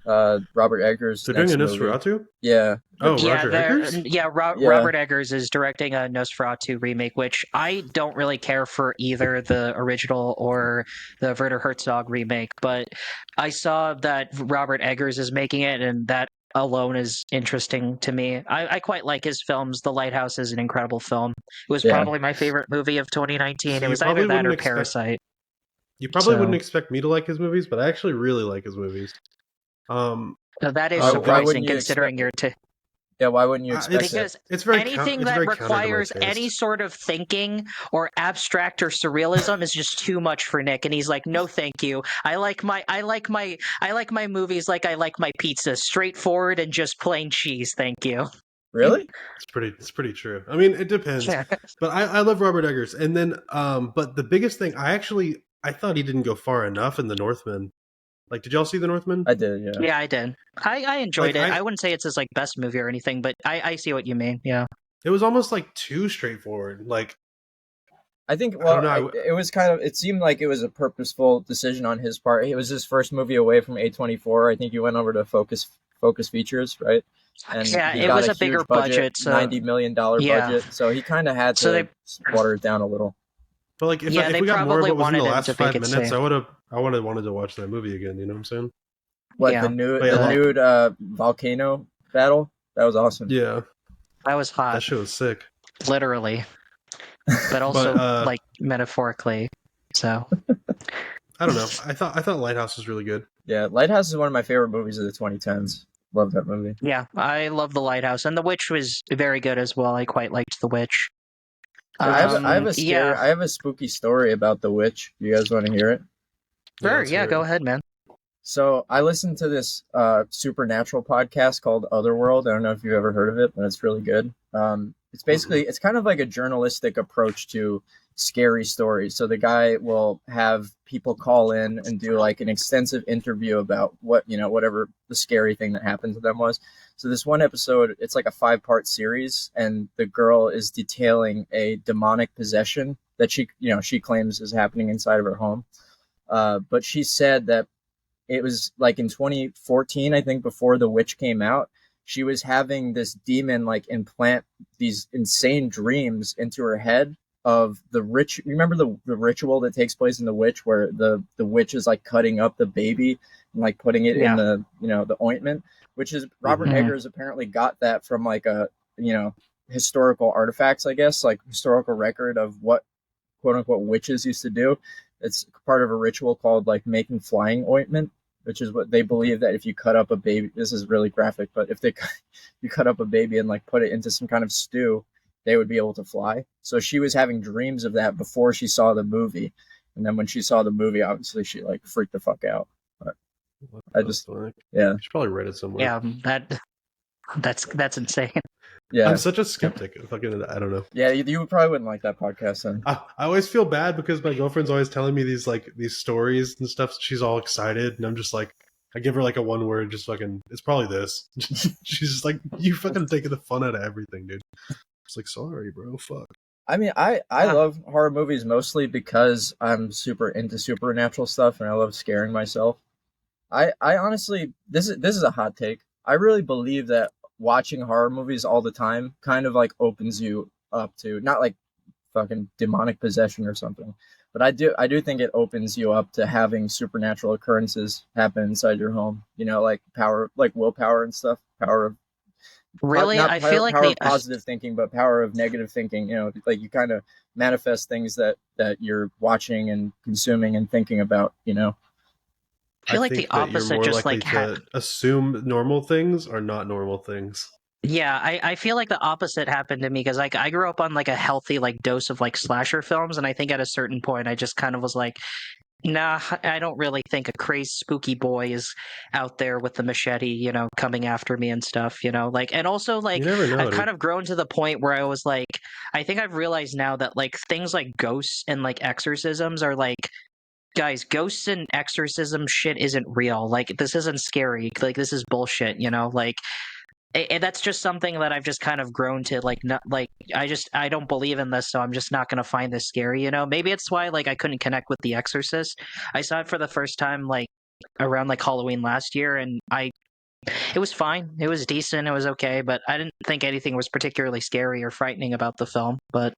Robert Eggers' They're next doing a movie. Nosferatu? Yeah. Oh, yeah, Roger Eggers? Yeah, Yeah. Robert Eggers is directing a Nosferatu remake, which I don't really care for either the original or the Werner Herzog remake, but I saw that Robert Eggers is making it, and that alone is interesting to me. I quite like his films. The Lighthouse is an incredible film. It was Yeah. probably my favorite movie of 2019. So it you was either probably that wouldn't or expect- Parasite. You probably So- wouldn't expect me to like his movies, but I actually really like his movies. So that is Why surprising wouldn't you considering your Yeah, why wouldn't you expect it? because it's very anything it's that very counter to my requires taste. any sort of thinking or abstract or surrealism is just too much for Nick, and he's like, no thank you. I like my movies like I like my pizza, straightforward and just plain cheese, thank you. Really? It's pretty true. I mean, it depends. But I love Robert Eggers. And then but the biggest thing, I thought he didn't go far enough in The Northman. Like, did y'all see The Northman? I did, yeah. Yeah, I did. I enjoyed Like, it. I wouldn't say it's his like best movie or anything, but I see what you mean. Yeah. It was almost like too straightforward. Like, I think, I don't know, it was kind of, it seemed like it was a purposeful decision on his part. It was his first movie away from A24. I think he went over to Focus Features, right? And Yeah, he it got was a a bigger huge budget, so $90 million yeah. budget. So he kind of had So to water it down a little. but like if, Yeah, if they we got more of probably what was in the wanted him last to 5 make it minutes, safe. I would have wanted to watch that movie again. You know what I'm saying? What, Yeah. the nude, Wait, volcano battle? That was awesome. Yeah, that was hot, that shit was sick. literally, but also like metaphorically. So I don't know. I thought Lighthouse was really good. Yeah, Lighthouse is one of my favorite movies of the 2010s. Love that movie. yeah, I love The Lighthouse, and The Witch was very good as well. I quite liked The Witch. I have a yeah, I have a spooky story about the witch. You guys want to hear it? sure, let's yeah, hear go it. ahead, man. So I listened to this supernatural podcast called Otherworld. I don't know if you've ever heard of it, but it's really good. It's basically it's kind of like a journalistic approach to scary stories. So the guy will have people call in and do like an extensive interview about whatever the scary thing that happened to them was. So this one episode, it's like a 5-part series, and the girl is detailing a demonic possession that she claims is happening inside of her home. But she said that it was like in 2014, I think, before The Witch came out, she was having this demon like implant these insane dreams into her head of the remember the ritual that takes place in The Witch where the witch is like cutting up the baby and like putting it in the the ointment, which is Robert Mhm. Eggers apparently got that from like a historical artifacts, I guess, like historical record of what quote unquote witches used to do. It's part of a ritual called like making flying ointment, which is what they believe that if you cut up a baby, this is really graphic, but if you cut up a baby and like put it into some kind of stew, they would be able to fly. So she was having dreams of that before she saw the movie. And then when she saw the movie, obviously she like freaked the fuck out. But I just, yeah. You should probably read it somewhere. Yeah, that's insane. Yeah. I'm such a skeptic. Fucking, I don't know. Yeah, you probably wouldn't like that podcast then. I always feel bad because my girlfriend's always telling me these stories and stuff. She's all excited, and I'm just like, I give her like a one word, just fucking. It's probably this. She's just like, you fucking taking the fun out of everything, dude. It's like, sorry, bro. Fuck. I mean, I love horror movies mostly because I'm super into supernatural stuff and I love scaring myself. I honestly, this is a hot take. I really believe that watching horror movies all the time kind of like opens you up to not like fucking demonic possession or something, but I do think it opens you up to having supernatural occurrences happen inside your home. Like power, like willpower and stuff. Power of Really, I feel like power of positive thinking, but power of negative thinking. Like you kind of manifest things that you're watching and consuming and thinking about. I feel like the think that you're opposite, more just likely like to assume normal things are not normal things. yeah, I feel like the opposite happened to me because like I grew up on like a healthy like dose of like slasher films, and I think at a certain point I just kind of was like, nah, I don't really think a crazy spooky boy is out there with the machete, coming after me and stuff, like, and also like You never know. I've dude. kind of grown to the point where I was like, I think I've realized now that like things like ghosts and like exorcisms are like, guys, ghosts and exorcism shit isn't real. Like this isn't scary. Like this is bullshit, like And that's just something that I've just kind of grown to like. Not like I don't believe in this, so I'm just not gonna find this scary. Maybe it's why like I couldn't connect with The Exorcist. I saw it for the first time like around like Halloween last year, and it was fine. It was decent. It was okay, but I didn't think anything was particularly scary or frightening about the film. But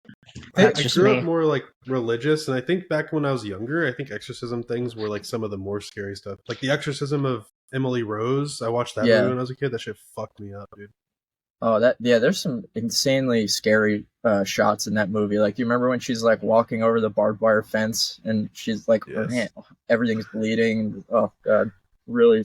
that's I just grew me. up more like religious, and I think back when I was younger, I think exorcism things were like some of the more scary stuff. Like the exorcism of Emily Rose. I watched that movie when I was a kid. That shit fucked me up, dude. Oh, there's some insanely scary shots in that movie. Like, do you remember when she's like walking over the barbed wire fence and she's like, her hand, everything's bleeding? Oh god, really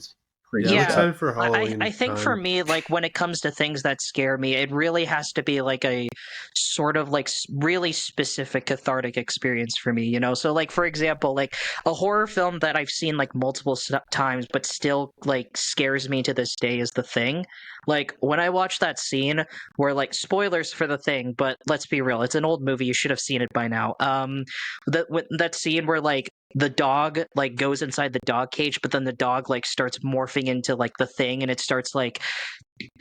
creepy. Yeah, I'm Yeah, excited for Halloween. I think for me, like when it comes to things that scare me, it really has to be like a sort of like really specific cathartic experience for me, So like for example, like a horror film that I've seen like multiple times but still like scares me to this day is The Thing. Like when I watched that scene where like spoilers for The Thing, but let's be real, it's an old movie, you should have seen it by now. That scene where like the dog like goes inside the dog cage, but then the dog like starts morphing into like the thing, and it starts like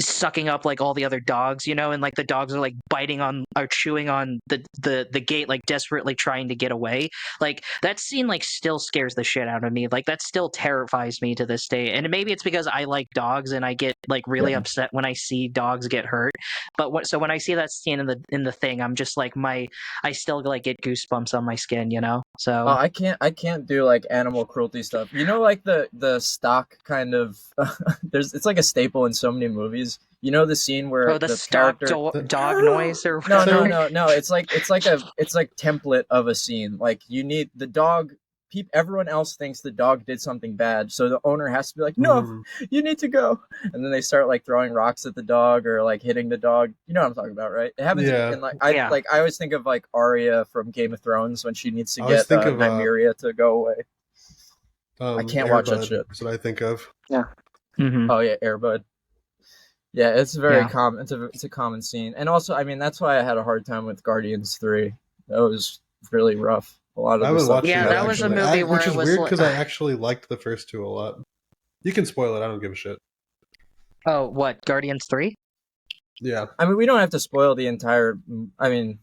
sucking up like all the other dogs, and like the dogs are like biting on or chewing on the gate, like desperately trying to get away. Like that scene like still scares the shit out of me. Like that still terrifies me to this day. And maybe it's because I like dogs and I get like really upset when I see dogs get hurt. But so when I see that scene in the Thing, I'm just like I still like get goosebumps on my skin, So I can't do like animal cruelty stuff. Like the stock kind of it's like a staple in so many movies. The scene where the the stock character dog noise or no whatever. no it's like template of a scene. Like you need the dog. Everyone else thinks the dog did something bad, so the owner has to be like, no, you need to go, and then they start like throwing rocks at the dog or like hitting the dog. You know what I'm talking about, right? It happens in like I always think of like Arya from Game of Thrones when she needs to get Nymeria to go away. I can't watch that shit. That's what I think of. Yeah. Mm-hmm. Oh yeah, Air Bud. Yeah, it's very common. It's a common scene, and also, I mean, that's why I had a hard time with Guardians 3. That was really rough. A lot of I haven't watched that actually. was a movie which is weird because like... I actually liked the first two a lot. You can spoil it. I don't give a shit. Oh, what? Guardians 3? Yeah. I mean, we don't have to spoil the entire. I mean,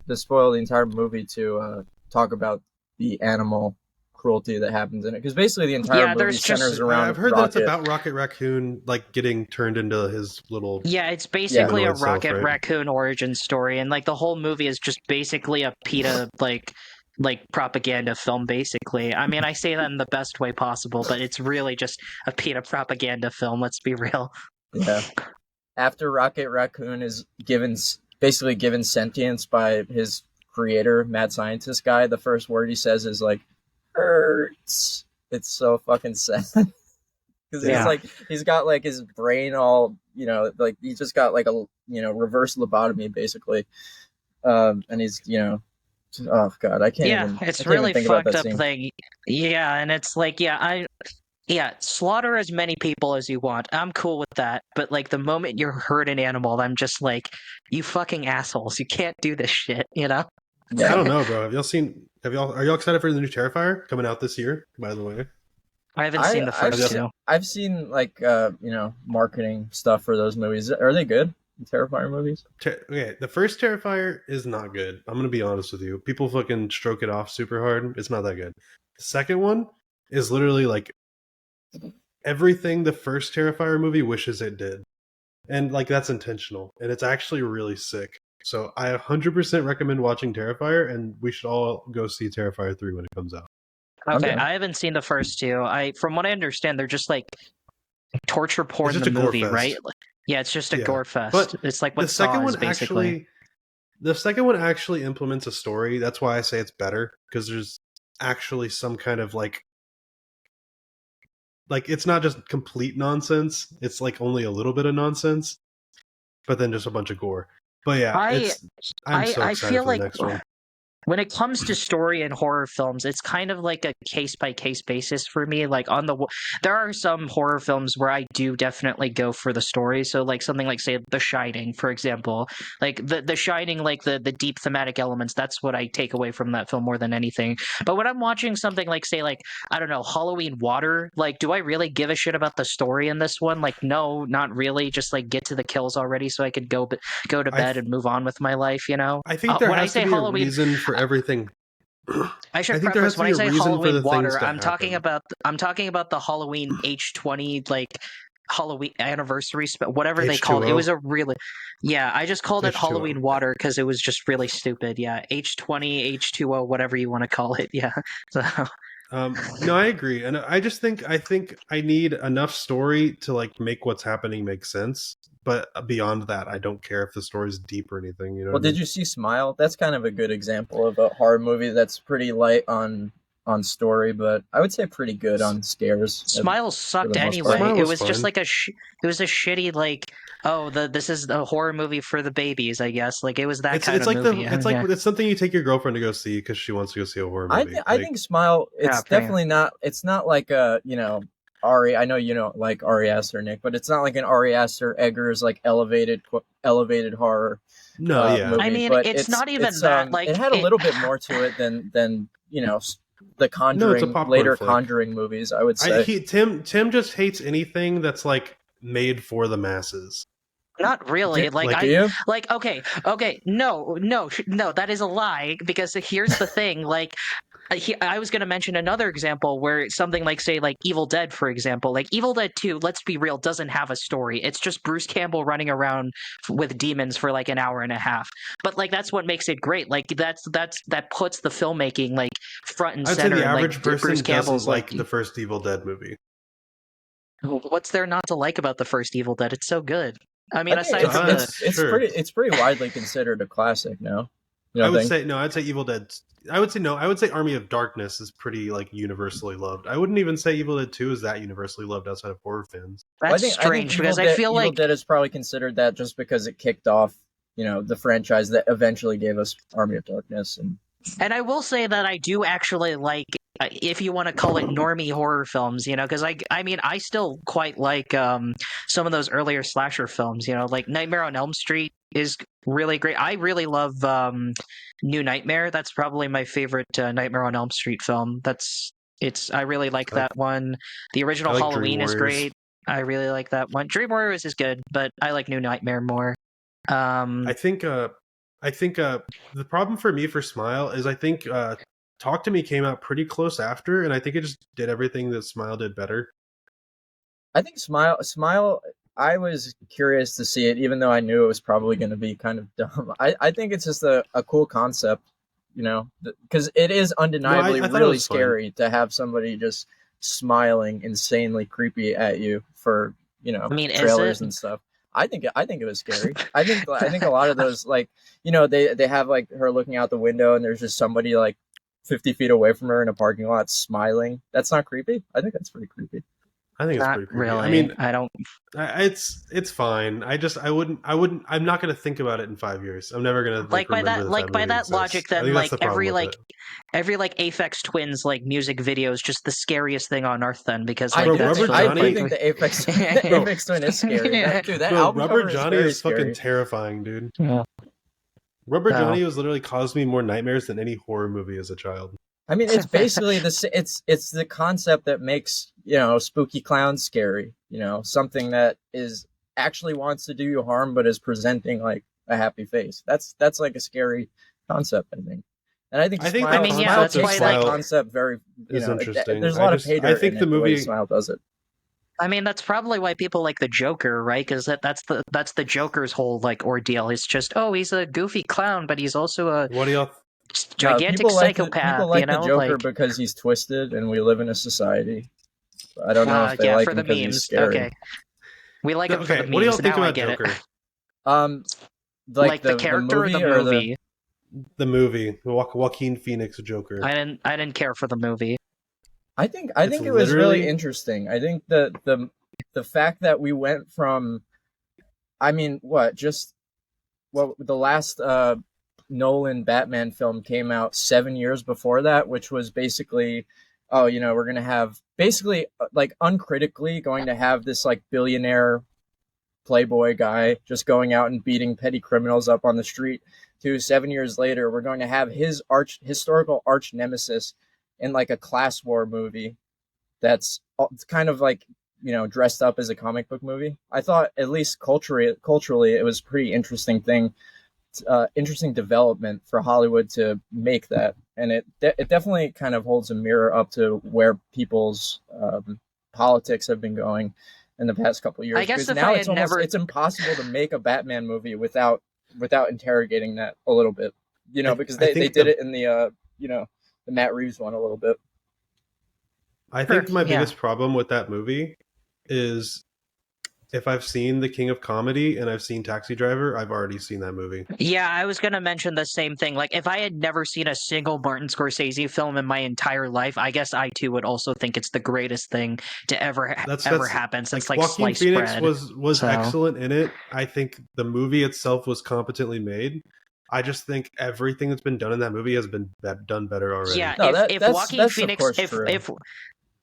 to spoil the entire movie to talk about the animal cruelty that happens in it, because basically the entire movie centers around. I've heard Rocket. that it's about Rocket Raccoon like getting turned into his little. Yeah, it's basically a Rocket Raccoon origin story, and like the whole movie is just basically a PETA like propaganda film, basically. I mean, I say that in the best way possible, but it's really just a PETA propaganda film. Let's be real. Yeah. After Rocket Raccoon is basically given sentience by his creator, mad scientist guy, the first word he says is like, hurts. It's so fucking sad. Because it's like he's got like his brain all, like he's just got like a reverse lobotomy basically, and he's oh god, I can't. Yeah, it's really fucked up thing. Yeah, and it's like slaughter as many people as you want. I'm cool with that, but like the moment you hurt an animal, I'm just like, you fucking assholes! You can't do this shit, Yeah. I don't know, bro. Are y'all excited for the new Terrifier coming out this year, by the way? I haven't seen the first two. I've seen like marketing stuff for those movies. Are they good? Terrifier movies? Okay, the first Terrifier is not good. I'm gonna be honest with you. People fucking stroke it off super hard. It's not that good. The second one is literally like everything the first Terrifier movie wishes it did. And like that's intentional. And it's actually really sick. So I 100% recommend watching Terrifier, and we should all go see Terrifier 3 when it comes out. Okay, I haven't seen the first two. From what I understand, they're just like torture porn in the movie, right? Yeah, it's just a gore fest. But it's like what the second one basically. The second one actually implements a story. That's why I say it's better, because there's actually some kind of like it's not just complete nonsense. It's like only a little bit of nonsense, but then just a bunch of gore. But yeah, I'm so excited for the next one. when it comes to story and horror films, it's kind of like a case by case basis for me. Like there are some horror films where I do definitely go for the story. So like something like say The Shining, for example, like the Shining, like the deep thematic elements. That's what I take away from that film more than anything. But when I'm watching something like say like I don't know Halloween Water, like do I really give a shit about the story in this one? Like no, not really. Just like get to the kills already, so I could go to bed and move on with my life. You know. I think there When I has to say be Halloween, a reason for everything. I should I think there has preface to when be I a say reason for the Halloween Water, things to I'm talking happen. about the Halloween H20 like Halloween anniversary whatever they called it. It H2O. was a really I just called it H2O. Halloween Water because it was just really stupid. Yeah, H20, H2O, whatever you want to call it. Yeah. So No, I agree, and I think I need enough story to like make what's happening make sense. But beyond that, I don't care if the story's deep or anything. You know. Well, did you see Smile? That's kind of a good example of a horror movie that's pretty light on story, but I would say pretty good on scares. Smile For sucked the most part. anyway. Smile It was was just fine. like it was a shitty like this is a horror movie for the babies, I guess. Like it was that kind It's of like movie. it's something you take your girlfriend to go see because she wants to go see a horror movie. I think Smile. It's pretty- definitely not. It's not like a Ari. I know you don't like Ari Aster, Nick, but it's not like an Ari Aster Eggers like elevated horror No, yeah. movie. I mean, but it's not even that. Like it had a little bit more to it than the Conjuring popcorn later flick. Conjuring movies. I would say. Tim just hates anything that's like made for the masses. Not really. Do you? Okay, no, that is a lie. Because here's the thing. Like, I was going to mention another example where something like, say, like Evil Dead, for example. Like Evil Dead 2, let's be real, doesn't have a story. It's just Bruce Campbell running around with demons for like an hour and a half. But like that's what makes it great. Like that puts the filmmaking like front and I'd say center. the and, average like, person Bruce Campbell's doesn't like the first Evil Dead movie. What's there not to like about the first Evil Dead? It's so good. I mean, I think aside from the it's pretty widely considered a classic now. I would say no. I'd say Evil Dead. I would say no. I would say Army of Darkness is pretty like universally loved. I wouldn't even say Evil Dead 2 is that universally loved outside of horror fans. That's strange because I feel like Evil Dead is probably considered that just because it kicked off, the franchise that eventually gave us Army of Darkness. And I will say that I do actually like, if you want to call it normie horror films, because I mean, I still quite like some of those earlier slasher films, like Nightmare on Elm Street is really great. I really love New Nightmare. That's probably my favorite Nightmare on Elm Street film. I really like that one. The original like Halloween Dream is Warriors. great. I really like that one. Dream Warriors is good, but I like New Nightmare more. I think the problem for me for Smile is I think Talk to Me came out pretty close after, and I think it just did everything that Smile did better. I think Smile. I was curious to see it, even though I knew it was probably going to be kind of dumb. I think it's just a cool concept, because it is undeniably I thought it really was scary to have somebody just smiling insanely creepy at you for I mean, trailers and stuff. I think it was scary. I think a lot of those, like, they have like her looking out the window and there's just somebody like 50 feet away from her in a parking lot smiling. That's not creepy. I think that's pretty creepy. I think it's not pretty creepy. really. I mean, I don't. It's fine. I wouldn't. I'm not going to think about it in 5 years. I'm never going to Like by that logic, then like every Aphex Twins like music video is just the scariest thing on earth. Then because like I do think the Aphex Twin is scary. That album Rubber cover Johnny is scary. fucking terrifying, dude. Yeah. Rubber Johnny has literally caused me more nightmares than any horror movie as a child. I mean, it's basically it's the concept that makes spooky clowns scary. Something that is actually wants to do you harm, but is presenting like a happy face. That's like a scary concept, I think. And I think Smile that's why that concept very interesting. There's a lot of hate. I think the movie Smile does it. I mean, that's probably why people like the Joker, right? Because that's the Joker's whole like ordeal. It's just he's a goofy clown, but he's also a what do y'all? Gigantic psychopath. People like the Joker because he's twisted, and we live in a society. I don't know if they like him because he's scary. Okay, we like him for the memes. What do y'all think now about I get Joker? It. Like the character or the movie? The movie, the Joaquin Phoenix Joker. I didn't care for the movie. I think it was really interesting. I think the fact that we went from, I mean, the last Nolan Batman film came out 7 years before that, which was basically, oh, we're going to have basically like uncritically going to have this like billionaire playboy guy just going out and beating petty criminals up on the street, to 7 years later we're going to have his historical arch nemesis in like a class war movie that's kind of like dressed up as a comic book movie. I thought at least culturally it was a pretty interesting thing, interesting development for Hollywood to make that, and it definitely kind of holds a mirror up to where people's politics have been going in the past couple of years. I guess because if now I it's had almost never- it's impossible to make a Batman movie without interrogating that a little bit, because I they think did it in the the Matt Reeves one a little bit. I think Sure, my yeah. biggest problem with that movie is if I've seen The King of Comedy and I've seen Taxi Driver, I've already seen that movie. Yeah, I was gonna mention the same thing. Like, if I had never seen a single Martin Scorsese film in my entire life, I guess I too would also think it's the greatest thing to ever happen since like Joaquin sliced Phoenix bread. was So- excellent in it. I think the movie itself was competently made. I just think everything that's been done in that movie has been done better already. Yeah, No, if that's Joaquin of Phoenix, course true.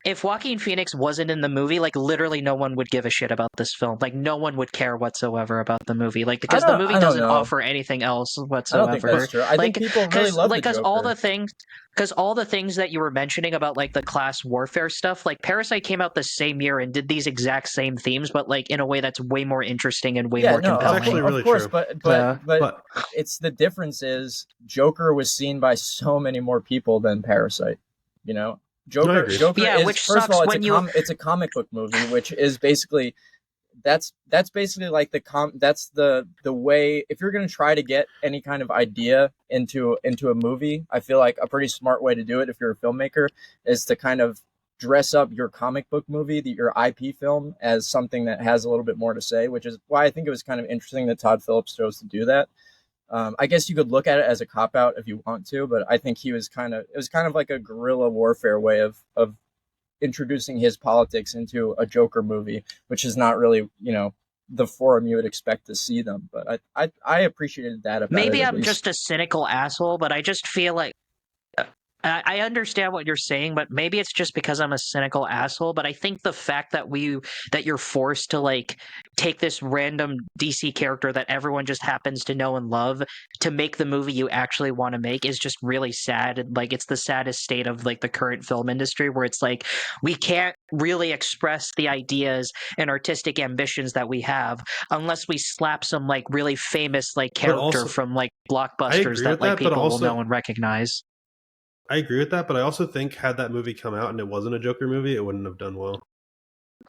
if Joaquin Phoenix wasn't in the movie, like literally no one would give a shit about this film. Like no one would care whatsoever about the movie. Like because the movie I don't doesn't know. offer anything else I don't whatsoever. think that's true. I think people really love the Joker. all the things that you were mentioning about like the class warfare stuff, like Parasite came out the same year and did these exact same themes, but like in a way that's way more interesting and way more no, compelling. actually really of course, true. but it's the difference is Joker was seen by so many more people than Parasite. Joker Yeah, is, which first of sucks all, when it's a comic book movie, which is basically that's basically like that's the way, if you're going to try to get any kind of idea into a movie, I feel like a pretty smart way to do it if you're a filmmaker is to kind of dress up your comic book movie, your IP film, as something that has a little bit more to say, which is why I think it was kind of interesting that Todd Phillips chose to do that. I guess you could look at it as a cop out if you want to, but I think it was kind of like a guerrilla warfare way of introducing his politics into a Joker movie, which is not really, the forum you would expect to see them. But I appreciated that about maybe it. I'm just a cynical asshole, but I just feel like I understand what you're saying, but maybe it's just because I'm a cynical asshole. But I think the fact that you're forced to like take this random DC character that everyone just happens to know and love to make the movie you actually want to make is just really sad. And like it's the saddest state of like the current film industry, where it's like we can't really express the ideas and artistic ambitions that we have unless we slap some like really famous like character also- from like I blockbusters agree that with like that, but people also- will know and recognize. I agree with that, but I also think had that movie come out and it wasn't a Joker movie, it wouldn't have done well.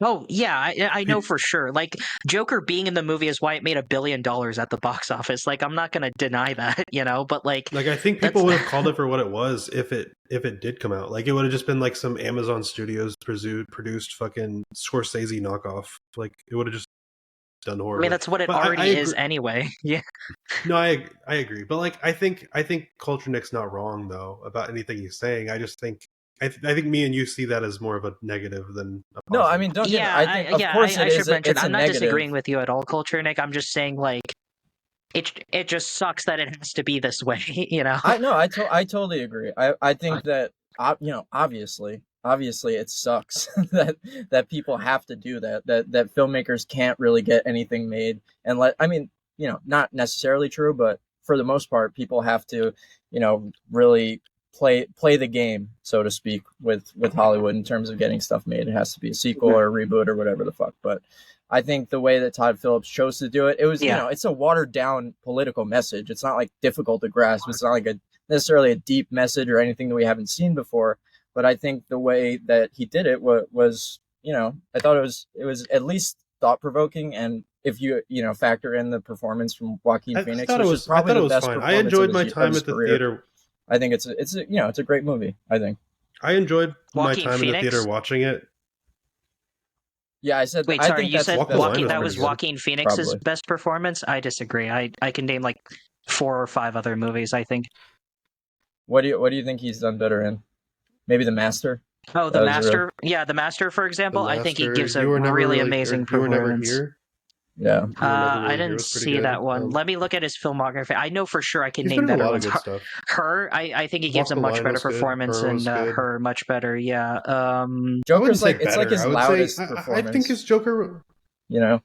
Oh yeah, I know for sure. Like Joker being in the movie is why it made $1 billion at the box office. Like I'm not gonna deny that, But like I think people would have called it for what it was if it did come out. Like it would have just been like some Amazon Studios produced fucking Scorsese knockoff. Like it would have just done horrible. I mean, that's what it already is anyway. Yeah. No, I agree, but like I think Culture Nick's not wrong though about anything he's saying. I just think I think me and you see that as more of a negative than a positive. No, I mean, don't get me. I think, of course, I should mention. it's I'm a not negative. disagreeing with you at all, Culture Nick. I'm just saying, like, it just sucks that it has to be this way. I totally agree. I think that obviously it sucks that people have to do that filmmakers can't really get anything made and not necessarily true, but for the most part people have to really play the game, so to speak, with Hollywood in terms of getting stuff made. It has to be a sequel or a reboot or whatever the fuck. But I think the way that Todd Phillips chose to do it, it was it's a watered down political message. It's not like difficult to grasp. It's not like necessarily a deep message or anything that we haven't seen before. But I think the way that he did it was I thought it was at least thought provoking, and if you factor in the performance from Joaquin Phoenix, which is probably the best performance. I enjoyed my of time his at the career. theater. I think it's a great movie. I think I enjoyed my Joaquin time in the Phoenix? theater watching it. Yeah, I said. Wait, I sorry, think you that's said his best Joaquin that was pretty good. Joaquin Phoenix's Probably. best performance? I disagree. I can name like 4 or 5 other movies, I think. What do you think he's done better in? Maybe The Master. Oh, The That was Master. Yeah, The Master, for example. I think he gives a really amazing You Were Never performance. Here. Yeah. You Were Never Really I Here didn't was pretty see good. that one. Let me look at his filmography. I know for sure I can He's name been in a better lot ones. of good stuff. Her, I think he gives Walk a the much Line better was good. performance Her was in good. Her, much better. Yeah. I wouldn't Joker's say like it's better. like his I would loudest say performance. I think his Joker. You know.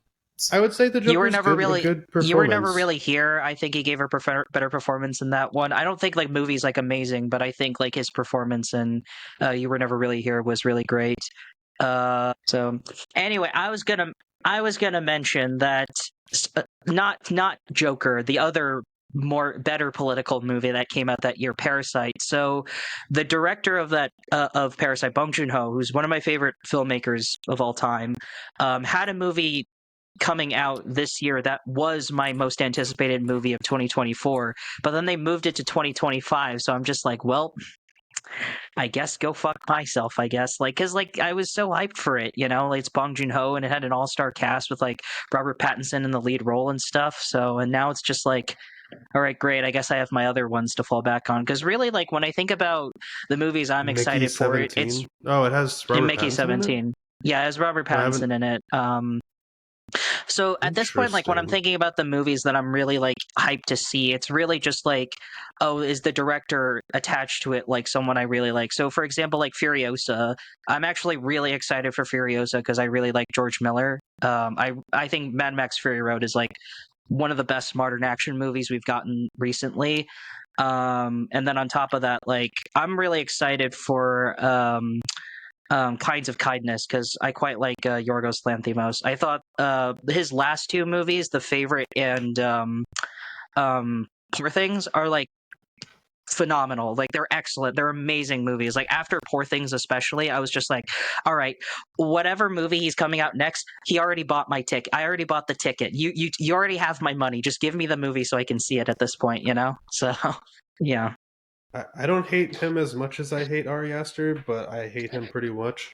I would say the You were Joker's never good. really, A good performance. you were never really here. I think he gave a better performance in that one. I don't think like movie's like amazing, but I think like his performance in You Were Never Really Here was really great. So anyway, I was gonna mention that not Joker, the other better political movie that came out that year, Parasite. So the director of that of Parasite, Bong Joon-ho, who's one of my favorite filmmakers of all time, had a movie coming out this year that was my most anticipated movie of 2024, but then they moved it to 2025. So I'm just like, well, I guess go fuck myself, I guess. Like, cause like I was so hyped for it, you know, like, it's Bong Joon-ho and it had an all-star cast with like Robert Pattinson in the lead role and stuff. So, and now it's just like, all right, great. I guess I have my other ones to fall back on. Cause really, like when I think about the movies I'm Mickey excited for, 17. it's Oh, it has in Robert Mickey Pattinson 17. in it? Yeah, it has Robert I haven't- Pattinson in it. So at this point, like when I'm Interesting. thinking about the movies that I'm really like hyped to see, it's really just like, oh, is the director attached to it like someone I really like? So for example, like Furiosa, I'm actually really excited for Furiosa because I really like George Miller. I think Mad Max Fury Road is like one of the best modern action movies we've gotten recently. And then on top of that, like I'm really excited for Kinds of Kindness because I quite like Yorgos Lanthimos. I thought his last two movies, The Favorite and Poor Things, are like phenomenal. Like they're excellent. They're amazing movies. Like after Poor Things, especially, I was just like, all right, whatever movie he's coming out next, he already bought my ticket. I already bought the ticket. You already have my money. Just give me the movie so I can see it at this point. You know. So yeah. I don't hate him as much as I hate Ari Aster, but I hate him pretty much.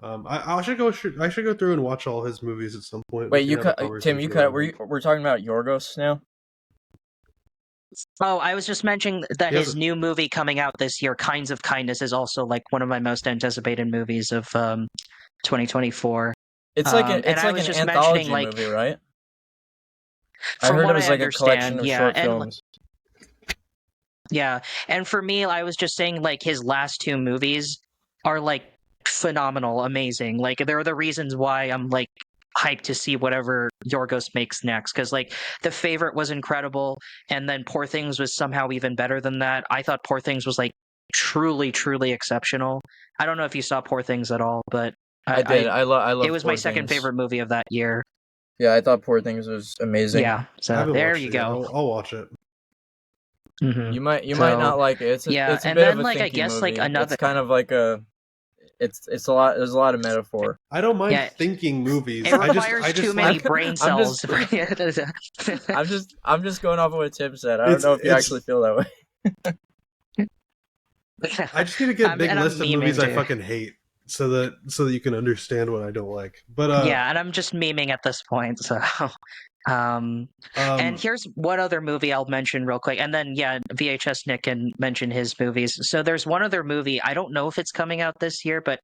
I should go through and watch all his movies at some point. Wait, We you can have a cut Tim. conversation You about cut. him. We're talking about Yorgos now. Oh, I was just mentioning that He his has a- new movie coming out this year, Kinds of Kindness, is also like one of my most anticipated movies of 2024. It's like And it's I like was an just anthology mentioning, like, movie, right? I from heard what it was I like a collection understand, of yeah, short and films. yeah, and for me, I was just saying like his last two movies are like phenomenal, amazing. Like they're the reasons why I'm like hyped to see whatever Yorgos makes next. Because like The Favorite was incredible, and then Poor Things was somehow even better than that. I thought Poor Things was like truly exceptional. I don't know if you saw Poor Things at all, but I did. I love. it was my Poor second Things. favorite movie of that year. Yeah, I thought Poor Things was amazing. Yeah, I so haven't there watched you it yet. go. I'll watch it. Mhm. You might So, not like it. It's a yeah, it's a and bit then of a like I thinky guess movie. like another. It's kind of like a. It's a lot. There's a lot of metaphor. I don't mind Yeah. thinking movies. It I requires just too many like, brain I'm cells. just- I'm just going off of what Tim said. I don't It's- know if you it's- actually feel that way. I just need to get a big and I'm list of memeing movies I too. fucking hate, so that you can understand what I don't like. But Yeah, and I'm just memeing at this point. So, and here's one other movie I'll mention real quick, and then yeah, VHS Nick can mention his movies. So there's one other movie. I don't know if it's coming out this year, but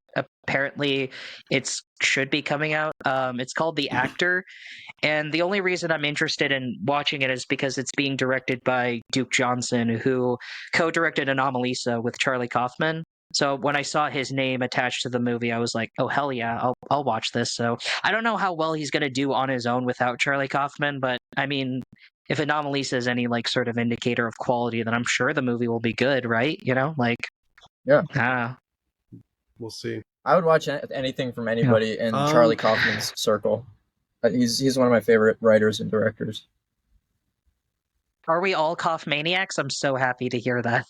apparently it should be coming out. It's called The Actor, and the only reason I'm interested in watching it is because it's being directed by Duke Johnson, who co-directed Anomalisa with Charlie Kaufman. So when I saw his name attached to the movie, I was like, "Oh hell yeah, I'll watch this." So I don't know how well he's gonna do on his own without Charlie Kaufman, but I mean, if Anomalisa is any like sort of indicator of quality, then I'm sure the movie will be good, right? You know, like Yeah. I don't know. we'll see. I would watch anything from anybody in Charlie Kaufman's circle. He's one of my favorite writers and directors. Are we all Kaufmaniacs? I'm so happy to hear that.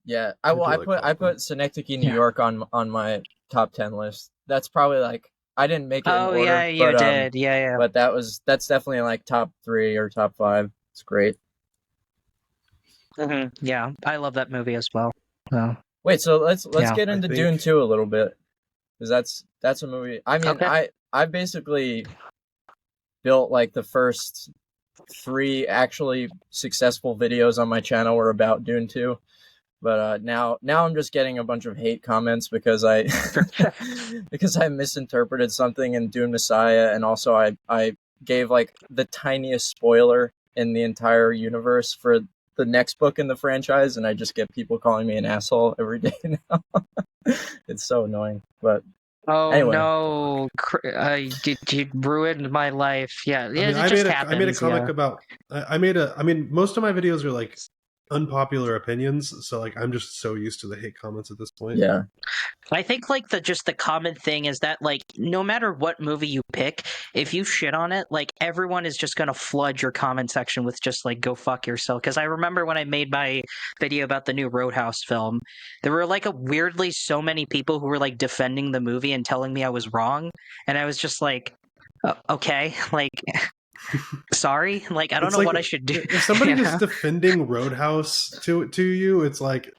Yeah, I I do like put Synecdoche, New Yeah. York on my top 10 list. That's probably like I didn't make it in Oh order. yeah, you but, did. Yeah. But that's definitely like top 3 or top 5. It's great. Yeah, I love that movie as well. So. Wait, so let's Yeah. get into Dune 2 a little bit, because that's a movie. I mean, Okay. I basically built like the first 3 actually successful videos on my channel were about Dune 2. But now I'm just getting a bunch of hate comments because I because I misinterpreted something in Dune Messiah, and also I gave like the tiniest spoiler in the entire universe for the next book in the franchise, and I just get people calling me an asshole every day now. It's so annoying. But Oh anyway, no, you ruined my life. Yeah, I mean, it I just made a happens. comic Yeah. about. I mean, most of my videos are like unpopular opinions, so like I'm just so used to the hate comments at this point. yeah, I think like the common thing is that like no matter what movie you pick, if you shit on it, like everyone is just gonna flood your comment section with just like go fuck yourself. Because I remember when I made my video about the new Roadhouse film, there were like a weirdly so many people who were like defending the movie and telling me I was wrong, and I was just like, okay, like sorry, like I don't It's know like what I should do. if somebody you is know? defending Roadhouse to you, it's like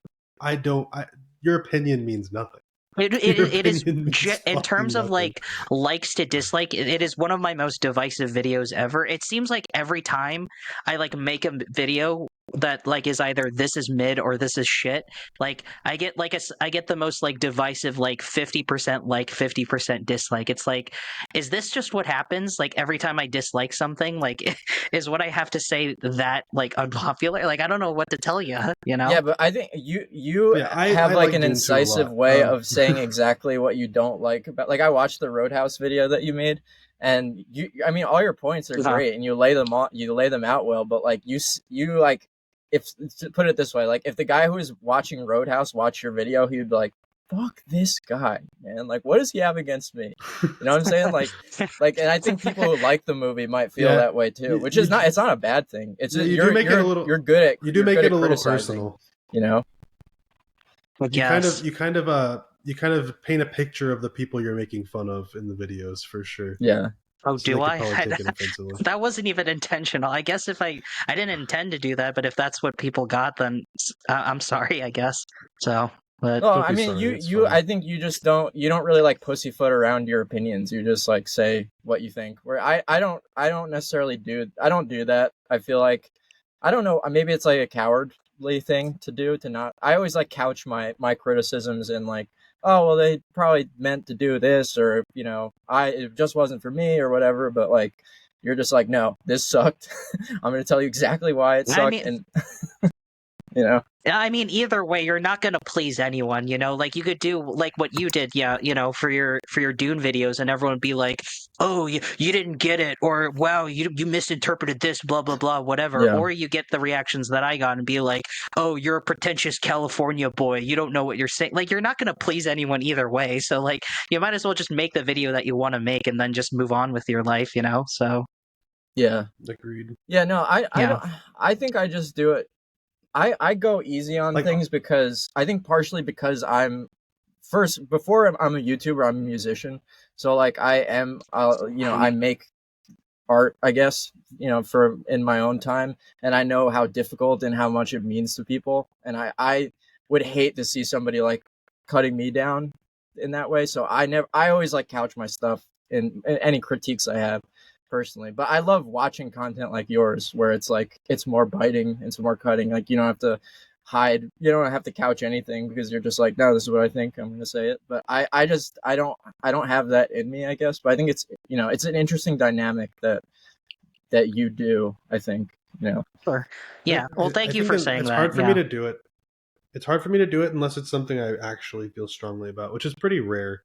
your opinion means nothing. Your It is opinion means in fucking terms of nothing. like likes to dislike. It is one of my most divisive videos ever. It seems like every time I like make a video that like is either this is mid or this is shit. Like I get like I get the most like divisive like 50% like 50% dislike. It's like, is this just what happens? Like every time I dislike something, like is what I have to say that like unpopular? Like I don't know what to tell you. You know? yeah. But I think you Yeah, have I like like an Dune 2 a incisive lot. way of saying exactly what you don't like about. Like I watched the Roadhouse video that you made, and I mean, all your points are Uh-huh. great, and you lay them out well. But like you like, if to put it this way, like if the guy who is watching Roadhouse watched your video, he would be like, "Fuck this guy, man! Like, what does he have against me?" You know what I'm saying? Like, and I think people who like the movie might feel Yeah, that way too, which is you, not. It's not a bad thing. It's just, you do make it a little. you're good at You do make it a little criticizing. personal. You know? I guess. You kind of paint a picture of the people you're making fun of in the videos for sure. Yeah. Oh, So do they could I? probably take it offensively. That wasn't even intentional. I guess if I didn't intend to do that, but if that's what people got, then I'm sorry, I guess. So, but Well, Don't I be mean, sorry. It's fine. I think you just you don't really like pussyfoot around your opinions. You just like say what you think. Where I don't necessarily I don't do that. I feel like, I don't know, maybe it's like a cowardly thing to do, to not. I always like couch my criticisms in like, oh well, they probably meant to do this, or it just wasn't for me or whatever. But like, you're just like, no, this sucked. I'm gonna tell you exactly why it I sucked, mean, and you know. either way, you're not gonna please anyone. You know, like you could do like what you did, yeah. You know, for your Dune videos, and everyone would be like, "Oh, you didn't get it," or "Wow, you misinterpreted this," blah blah blah, whatever. Yeah. Or you get the reactions that I got and be like, "Oh, you're a pretentious California boy. You don't know what you're saying." Like you're not gonna please anyone either way. So like, you might as well just make the video that you want to make and then just move on with your life. You know, so. Yeah. Agreed. Yeah, no, I Yeah. don't. I think I just do it. I go easy on Like- things because I think partially because before I'm a YouTuber, I'm a musician. So like I am, I make art, I guess, for in my own time, and I know how difficult and how much it means to people, and I would hate to see somebody like cutting me down in that way. So I always like couch my stuff in any critiques I have personally. But I love watching content like yours where it's like it's more biting, it's more cutting. Like you don't have to hide, you don't have to couch anything because you're just like, no, this is what I think, I'm gonna say it. But I don't have that in me, I guess. But I think it's it's an interesting dynamic that you do, I think. Sure. Yeah. Well, thank you for saying it's that. hard for Yeah. me to do it. It's hard for me to do it unless it's something I actually feel strongly about, which is pretty rare.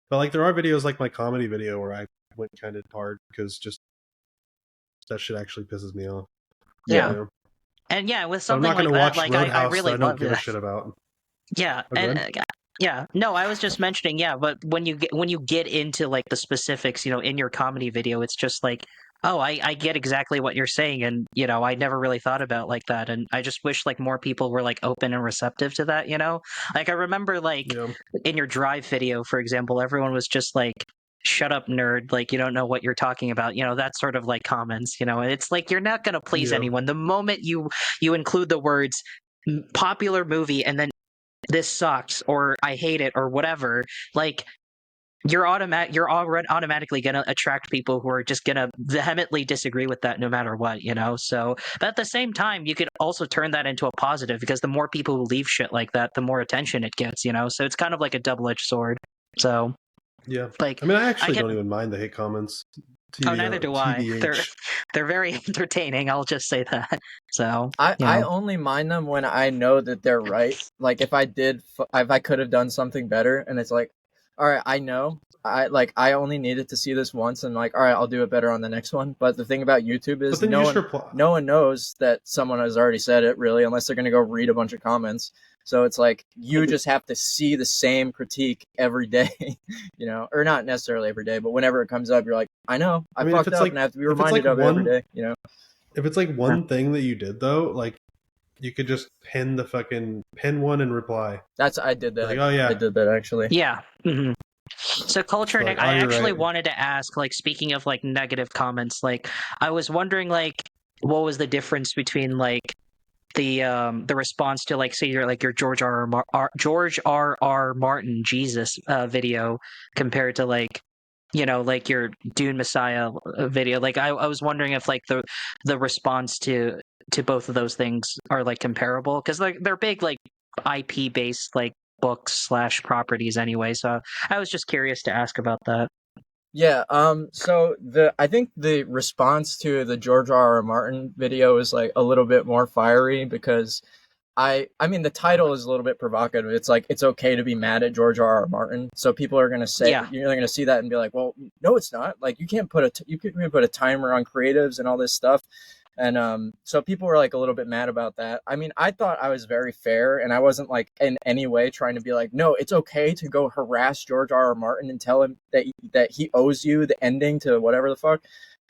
But like there are videos like my comedy video where I went kind of hard because just that shit actually pisses me off. Yeah. You know? And yeah, with So I'm something not going like to that, watch like Roadhouse I really that I don't love give a that. shit about. Yeah, Oh, go and ahead. yeah, no, I was just mentioning, yeah, but when you get into like the specifics, in your comedy video, it's just like, oh, I get exactly what you're saying, and I never really thought about like that, and I just wish like more people were like open and receptive to that, Like I remember like Yeah. in your Drive video, for example, everyone was just like, shut up, nerd, like you don't know what you're talking about, that sort of like comments, and it's like you're not gonna please Yeah. anyone. The moment you include the words popular movie and then this sucks or I hate it or whatever, like you're automatically going to attract people who are just going to vehemently disagree with that no matter what, So, but at the same time, you could also turn that into a positive because the more people who leave shit like that, the more attention it gets, So it's kind of like a double-edged sword. So, Yeah. like I mean, I actually get- don't even mind the hate comments. Oh, neither do I. TBH. They're very entertaining. I'll just say that. So I only mind them when I know that they're right. Like if I could have done something better, and it's like, all right, I know. I only needed to see this once, and like, all right, I'll do it better on the next one. But the thing about YouTube is But then you just reply. no one knows that someone has already said it, really, unless they're gonna go read a bunch of comments. So it's like you just have to see the same critique every day, or not necessarily every day, but whenever it comes up, you're like, I know, I mean, fucked up, and I have to be reminded of it every day, If it's like one thing that you did though, like you could just pin one and reply. I did that. Like, oh yeah, I did that actually. yeah. Mm-hmm. So culture, Like, I actually right. wanted to ask, like, speaking of like negative comments, like I was wondering, like, what was the difference between like the response to, like, say your George R. Martin Jesus video compared to like like your Dune Messiah video. Like I was wondering if like the response to both of those things are like comparable, because like they're big like IP based like books/properties anyway. So I was just curious to ask about that. Yeah, so I think the response to the George R. Martin video is like a little bit more fiery because I mean the title is a little bit provocative. It's like it's okay to be mad at George R. Martin. So people are gonna say you're gonna see that and be like, well, no, it's not. Like you can't put a timer on creatives and all this stuff. And so people were like a little bit mad about that. I mean, I thought I was very fair, and I wasn't like in any way trying to be like, no, it's okay to go harass George R. R. Martin and tell him that he owes you the ending to whatever the fuck.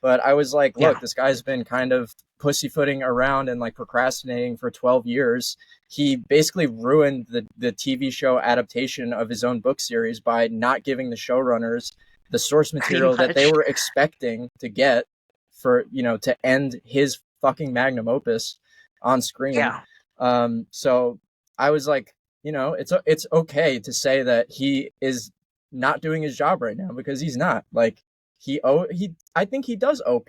But I was like, look, this guy's been kind of pussyfooting around and like procrastinating for 12 years. He basically ruined the TV show adaptation of his own book series by not giving the showrunners the source material that they were expecting to get for to end his fucking magnum opus on screen. So I was like, it's okay to say that he is not doing his job right now, because he's not. Like I think he does owe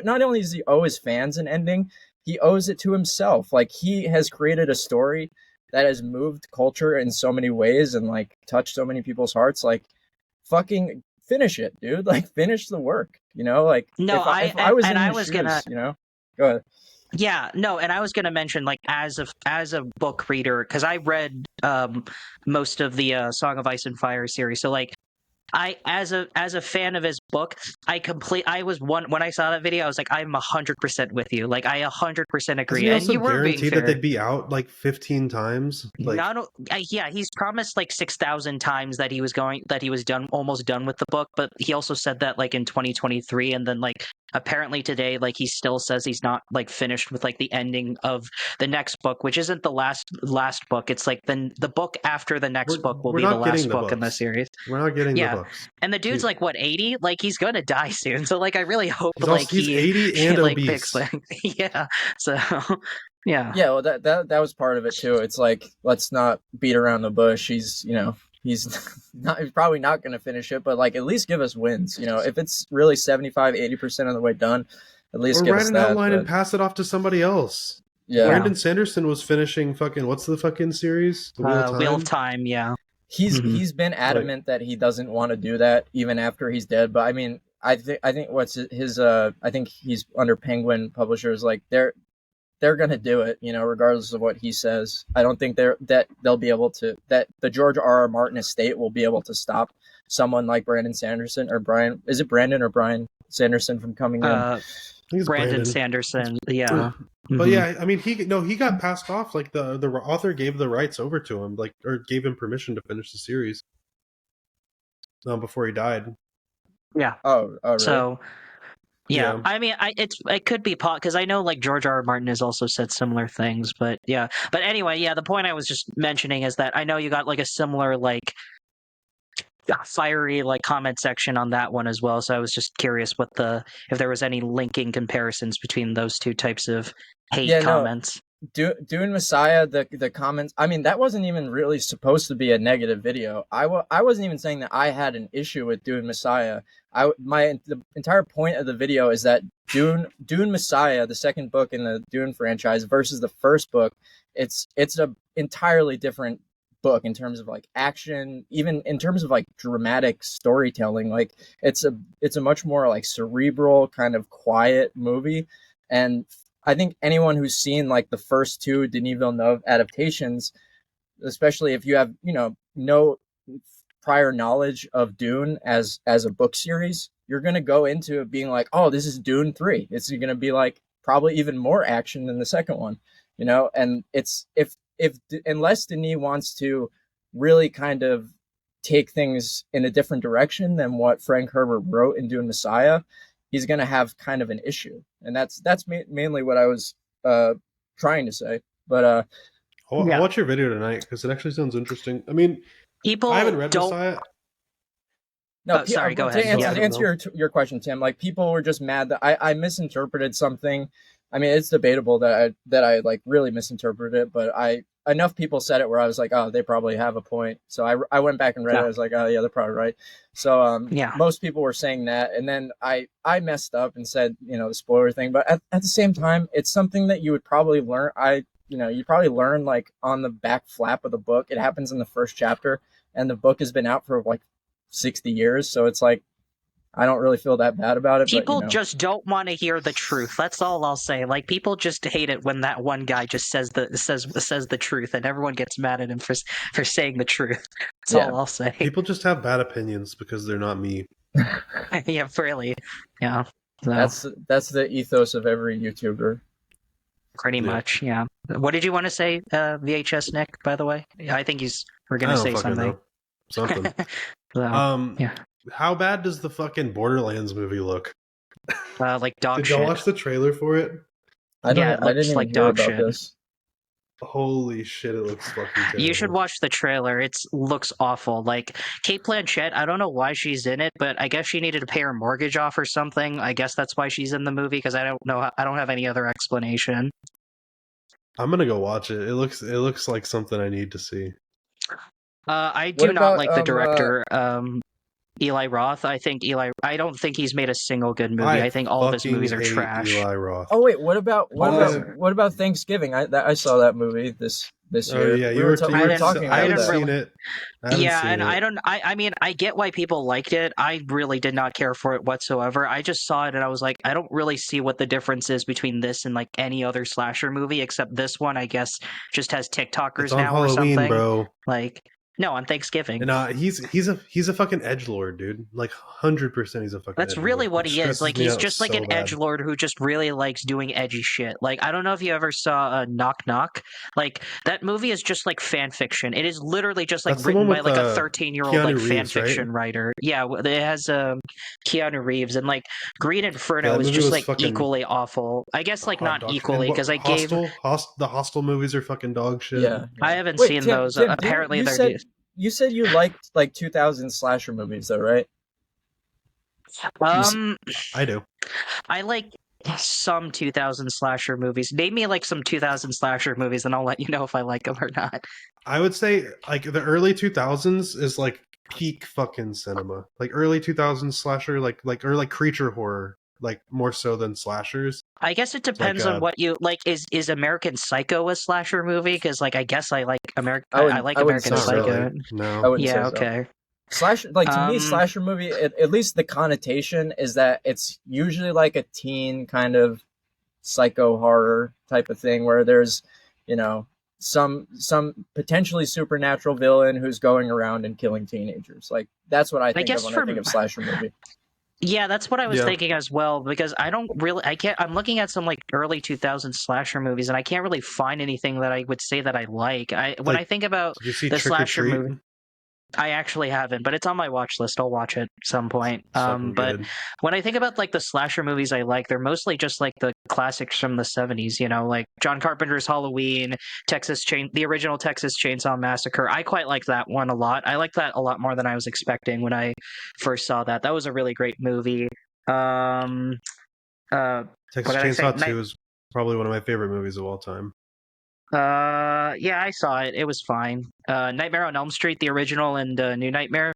not only does he owe his fans an ending, he owes it to himself. Like he has created a story that has moved culture in so many ways and like touched so many people's hearts. Like fucking finish it, dude. Like finish the work, like no, if I was in his shoes, gonna go ahead. Yeah, no, and I was going to mention, like, as a book reader, because I read most of the Song of Ice and Fire series, so like I as a fan of his book, I was one when I saw that video, I was like, I'm 100% with you. Like I 100% agree. Hasn't he And also you were being guaranteed fair. that they'd be out like 15 times? Like, Yeah, he's promised like 6,000 times that he was almost done with the book, but he also said that like in 2023, and then like apparently today, like he still says he's not like finished with like the ending of the next book, which isn't the last book. It's like the book after the next book will be the last book in the series. We're not getting the books. And the dude's like what, 80? Like he's gonna die soon. So like I really hope he's 80 and like obese. Yeah. So yeah. Yeah, well that was part of it too. It's like, let's not beat around the bush. He's he's probably not going to finish it, but like at least give us wins. If it's really 75-80% of the way done, at least give us that. Or write an outline and pass it off to somebody else. Yeah, Brandon Sanderson was finishing fucking what's the fucking series? The Wheel of Time. Yeah, he's been adamant that he doesn't want to do that even after he's dead. But I mean, I think what's his I think he's under Penguin Publishers. Like they're going to do it, regardless of what he says. I don't think they'll be able to, that the George R. R. Martin estate will be able to stop someone like Brandon Sanderson or Brian. Is it Brandon or Brian Sanderson from coming in? I think it's Brandon Sanderson. Yeah. But yeah, I mean, he got passed off. Like the author gave the rights over to him, like, or gave him permission to finish the series before he died. Yeah. Oh, really? So. Yeah, I mean, it could be because I know like George R. R. Martin has also said similar things, but yeah. But anyway, yeah, the point I was just mentioning is that I know you got like a similar like fiery like comment section on that one as well. So I was just curious if there was any linking comparisons between those two types of hate comments. Dune Messiah, the comments, I mean, that wasn't even really supposed to be a negative video. I wasn't even saying that I had an issue with Dune Messiah. The entire point of the video is that Dune Messiah, the second book in the Dune franchise, versus the first book, it's a entirely different book in terms of like action, even in terms of like dramatic storytelling. Like it's a much more like cerebral kind of quiet movie, and I think anyone who's seen like the first two Denis Villeneuve adaptations, especially if you have no prior knowledge of Dune as a book series, you're gonna go into it being like, oh, this is Dune 3. It's gonna be like probably even more action than the second one, and it's if unless Denis wants to really kind of take things in a different direction than what Frank Herbert wrote in Dune Messiah, he's going to have kind of an issue, and that's mainly what I was trying to say. But I'll Yeah. watch your video tonight because it actually sounds interesting. I mean, People I haven't read don't. Messiah. Oh, sorry, go ahead. Yeah. To answer your question, Tim, like people were just mad that I misinterpreted something. I mean, it's debatable that I like really misinterpreted it, but enough people said it where I was like, oh, they probably have a point. So I went back and read it. I was like, oh yeah, they're probably right. So Yeah. most people were saying that, and then I messed up and said the spoiler thing, but at the same time, it's something that you would probably learn. You probably learn like on the back flap of the book. It happens in the first chapter, and the book has been out for like 60 years, so it's like I don't really feel that bad about it. People but, just don't want to hear the truth. That's all I'll say. Like people just hate it when that one guy just says the truth, and everyone gets mad at him for saying the truth. That's all I'll say. People just have bad opinions because they're not me. Yeah, really. Yeah. So, that's the ethos of every YouTuber. pretty much. Yeah. What did you want to say, VHS Nick? By the way, I think we're gonna say something. Know. Something. So, yeah. How bad does the fucking Borderlands movie look? Like dog Did shit. y'all watch the trailer for it? I didn't even like hear dog about shit. this. Holy shit, it looks fucking terrible. You should watch the trailer. It looks awful. Like Kate Blanchett, I don't know why she's in it, but I guess she needed to pay her mortgage off or something. I guess that's why she's in the movie because I don't know. I don't have any other explanation. I'm gonna go watch it. It looks like something I need to see. I do not like the director, Eli Roth. I don't think he's made a single good movie. I think all of his movies are trash. Eli Roth. Oh wait, what about Thanksgiving? I saw that movie this year. Oh yeah, we were talking about I haven't seen it. I mean, I get why people liked it. I really did not care for it whatsoever. I just saw it and I was like, I don't really see what the difference is between this and like any other slasher movie, except this one, I guess, just has TikTokers it's on now Halloween, or something. bro. Like, no, on Thanksgiving. And he's a fucking edgelord, dude. Like 100%, he's a fucking. That's edgelord. really what he is. Like he's just like an bad. edgelord who just really likes doing edgy shit. Like I don't know if you ever saw Knock Knock. Like that movie is just like fan fiction. It is literally just like written by like a 13-year-old like fan fiction writer. Yeah, it has Keanu Reeves, and like Green Inferno is just like equally awful. I guess like not equally because I gave the Hostel movies are fucking dog shit. Yeah. I haven't seen those. Tim, apparently you said you liked like 2000 slasher movies, though, right? I do. I like some 2000 slasher movies. Name me like some 2000 slasher movies, and I'll let you know if I like them or not. I would say like the early 2000s is like peak fucking cinema. Like early 2000s slasher, or creature horror, like more so than slashers. I guess it depends on what you like. Is American Psycho a slasher movie? Because like I guess I like American. I like American Psycho. Really. No. Yeah. Okay. Slasher, like to me, slasher movie. At least the connotation is that it's usually like a teen kind of psycho horror type of thing, where there's, some potentially supernatural villain who's going around and killing teenagers. Like that's what I think of when I think of slasher movie. Yeah, that's what I was thinking as well, because I'm looking at some like early 2000s slasher movies and I can't really find anything that I would say that I like. When I think about the slasher movie, I actually haven't, but it's on my watch list. I'll watch it at some point. But when I think about like the slasher movies I like, they're mostly just like the classics from the 70s, like John Carpenter's Halloween, the original Texas Chainsaw Massacre. I quite like that one a lot. I like that a lot more than I was expecting when I first saw that. That was a really great movie. Texas Chainsaw 2 is probably one of my favorite movies of all time. Yeah, I saw it. It was fine. Nightmare on Elm Street, the original and New Nightmare.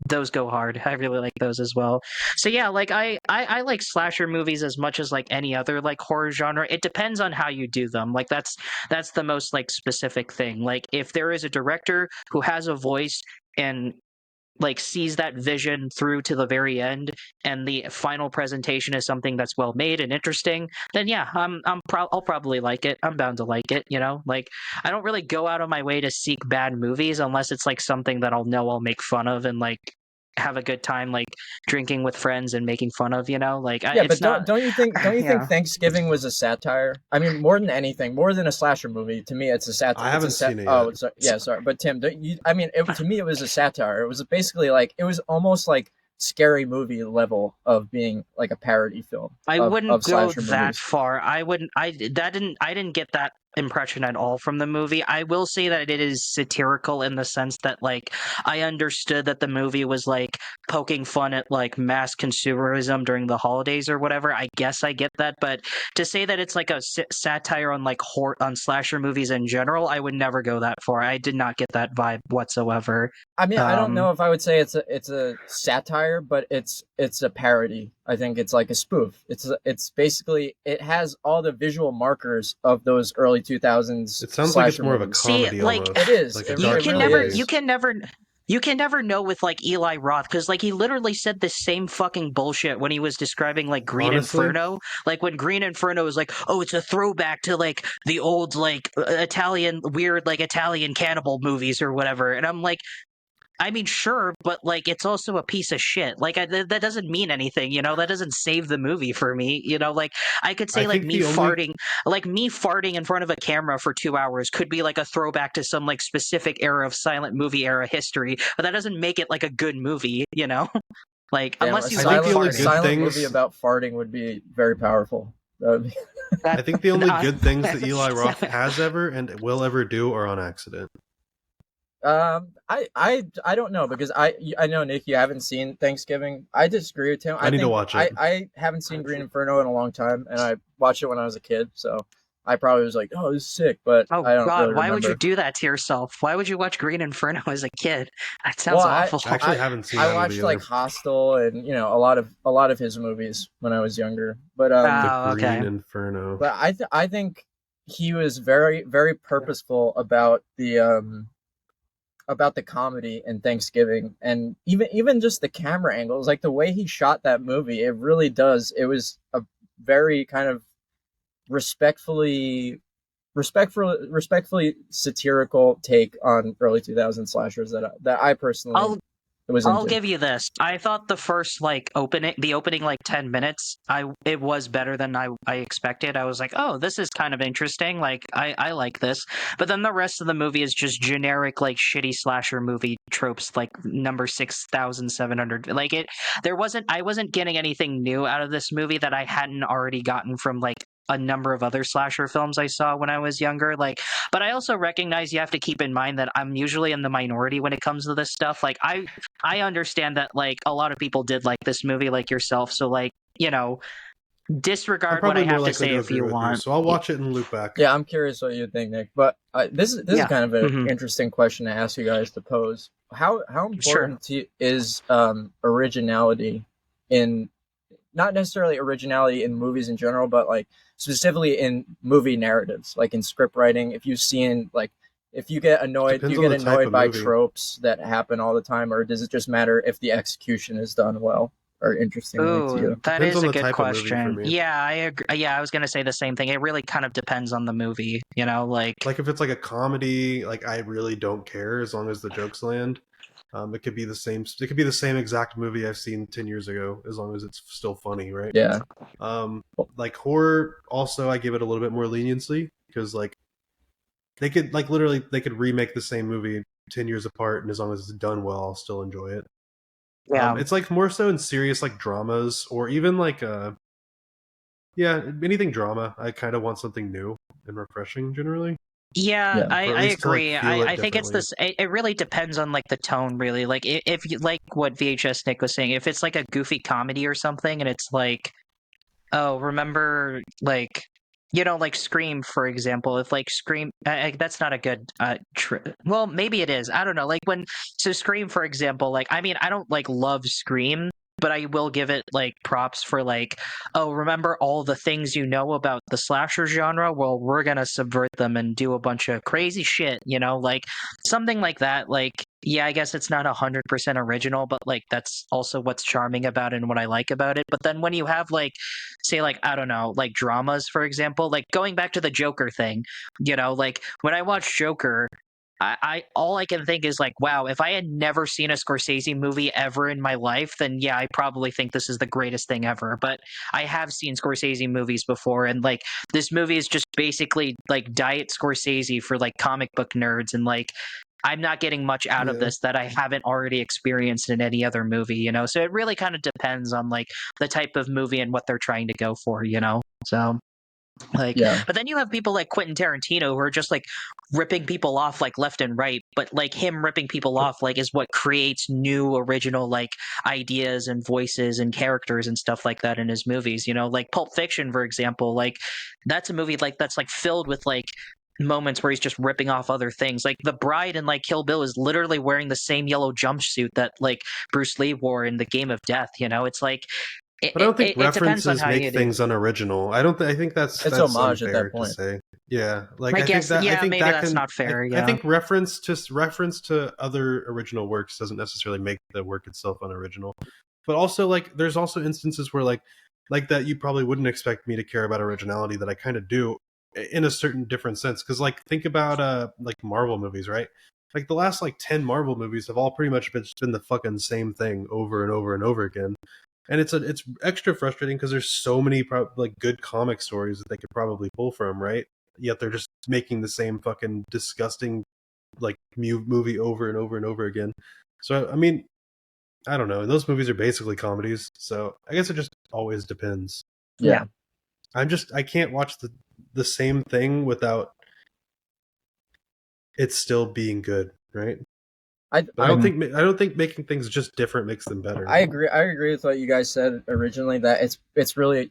those go hard. I really like those as well. So yeah, like I like slasher movies as much as like any other like horror genre. It depends on how you do them. Like that's the most like specific thing. Like if there is a director who has a voice and like sees that vision through to the very end, and the final presentation is something that's well made and interesting, then yeah, I'll probably like it. I'm bound to like it, you know. Like I don't really go out of my way to seek bad movies unless it's like something that I'll make fun of and like have a good time like drinking with friends and making fun of, you know. Like Yeah, it's but not. don't you think Yeah. Thanksgiving was a satire? I mean, more than anything, more than a slasher movie, to me, it's a satire. I haven't seen it yet. Oh, yeah, sorry, but Tim, I mean, to me, it was a satire. It was basically like it was almost like scary movie level of being like a parody film I of wouldn't go slasher that movies. far. I wouldn't. I didn't get that impression at all from the movie. I will say that it is satirical in the sense that like I understood that the movie was like poking fun at like mass consumerism during the holidays or whatever. I guess I get that, but to say that it's like a satire on like on slasher movies in general, I would never go that far. I did not get that vibe whatsoever. I mean, I don't Um, know if I would say it's a satire, but it's a parody. I think it's like a spoof. It's basically it has all the visual markers of those early 2000s It sounds like it's slasher more of a movies. See, comedy like almost. It is. Like a It, you dark it can really never comedy. you is. can never you can never know with like Eli Roth because like he literally said the same fucking bullshit when he was describing like Green Honestly, Inferno. Like when Green Inferno was like, oh, it's a throwback to like the old like Italian weird like Italian cannibal movies or whatever. And I'm like, I mean, sure, but like it's also a piece of shit. Like that doesn't mean anything, you know. That doesn't save the movie for me, you know. Like I could I say think the only like me farting in front of a camera for 2 hours could be like a throwback to some like specific era of silent movie era history, but that doesn't make it like a good movie, you know. Like Damn, unless you I like think the only a good farting. silent movie things about farting would be very powerful. That would be... I think the only That- good things that Eli Roth has ever and will ever do are on accident. I don't know because I know Nick, you haven't seen Thanksgiving. I disagree with him. I need to watch it. I haven't seen Green Inferno in a long time, and I watched it when I was a kid, so I probably was like, oh, this is sick, but Oh I don't God, really why would you remember. do that to yourself? Why would you watch Green Inferno as a kid? That sounds Well, awful. I actually haven't seen I that movie watched like either. Hostel and a lot of his movies when I was younger, The Oh, Green okay. Inferno. but I think he was very purposeful about the comedy in Thanksgiving, and even just the camera angles, like the way he shot that movie, it really does. It was a very kind of respectfully satirical take on early 2000 slashers that I personally I'll was I'll into. give you this. I thought the first like the opening like 10 minutes, it was better than I expected. I was like, "Oh, this is kind of interesting. Like I like this." But then the rest of the movie is just generic like shitty slasher movie tropes like number 6700. Like I wasn't getting anything new out of this movie that I hadn't already gotten from like a number of other slasher films I saw when I was younger. Like, but I also recognize you have to keep in mind that I'm usually in the minority when it comes to this stuff. Like I understand that like a lot of people did like this movie like yourself, so like, you know, I'm disregard what I probably more have to likely say to if agree you with you, want. so I'll watch it and loop back. Yeah, I'm curious what you think, Nick. But this is Yeah. kind of an Mhm. interesting question to ask you guys to pose. How Sure. important is originality in, not necessarily originality in movies in general, but like specifically in movie narratives, like in script writing? If you've seen like, if you get annoyed, do Depends you on get the type annoyed of by movie. tropes that happen all the time, or does it just matter if the execution is done well or interestingly to Ooh, you? that Depends is on a the good type of movie for question. me. Yeah, I agree. Yeah, I was gonna say the same thing. It really kind of depends on the movie, you know, like Like if it's like a comedy, like I really don't care as long as the jokes land. It could be the same. It could be the same exact movie I've seen 10 years ago, as long as it's still funny, right? Yeah. Like horror, also I give it a little bit more leniency because like they could like literally they could remake the same movie 10 years apart, and as long as it's done well, I'll still enjoy it. yeah. It's like more so in serious like dramas or even like yeah, anything drama. I kind of want something new and refreshing generally, Yeah, Yeah. or at I least to like agree. feel it I think it's differently. this. It really depends on like the tone, really. Like if you like what VHS Nick was saying, if it's like a goofy comedy or something, and it's like, oh, remember like like Scream, for example. If like Scream, that's not a good. Well, maybe it is. I don't know. Like Scream, for example. Like, I mean, I don't like love Scream, but I will give it like props for like, oh, remember all the things you know about the slasher genre? Well, we're gonna subvert them and do a bunch of crazy shit. Like something like that. Like, yeah, I guess it's not 100% original, but like that's also what's charming about it and what I like about it. But then when you have like, say, like, I don't know, like dramas, for example, like going back to the Joker thing, like when I watch Joker, I all I can think is like, wow, if I had never seen a Scorsese movie ever in my life, then yeah, I probably think this is the greatest thing ever. But I have seen Scorsese movies before, and like this movie is just basically like diet Scorsese for like comic book nerds, and like I'm not getting much out of this that I haven't already experienced in any other movie, So it really kind of depends on like the type of movie and what they're trying to go for, So like, Yeah. but then you have people like Quentin Tarantino who are just like ripping people off like left and right, but like him ripping people off like is what creates new original like ideas and voices and characters and stuff like that in his movies, like Pulp Fiction, for example. Like that's a movie like that's like filled with like moments where he's just ripping off other things. Like the bride in like Kill Bill is literally wearing the same yellow jumpsuit that like Bruce Lee wore in The Game of Death. It's like But I don't think it depends on references how you make do. things unoriginal. I don't. I think that's It's homage at unfair that point. to say. Yeah, like I guess, think that. I yeah, think maybe that that's can. not fair. I Yeah. think reference to other original works doesn't necessarily make the work itself unoriginal. But also, like, there's also instances where like that you probably wouldn't expect me to care about originality that I kind of do in a certain different sense. Because like think about like Marvel movies, right? Like the last like 10 Marvel movies have all pretty much been the fucking same thing over and over and over again. And it's extra frustrating because there's so many like good comic stories that they could probably pull from, right? Yet they're just making the same fucking disgusting like movie over and over and over again. So I mean, I don't know. And those movies are basically comedies, so I guess it just always depends. Yeah. I can't watch the same thing without it still being good, right? I don't think making things just different makes them better. I agree with what you guys said originally, that it's really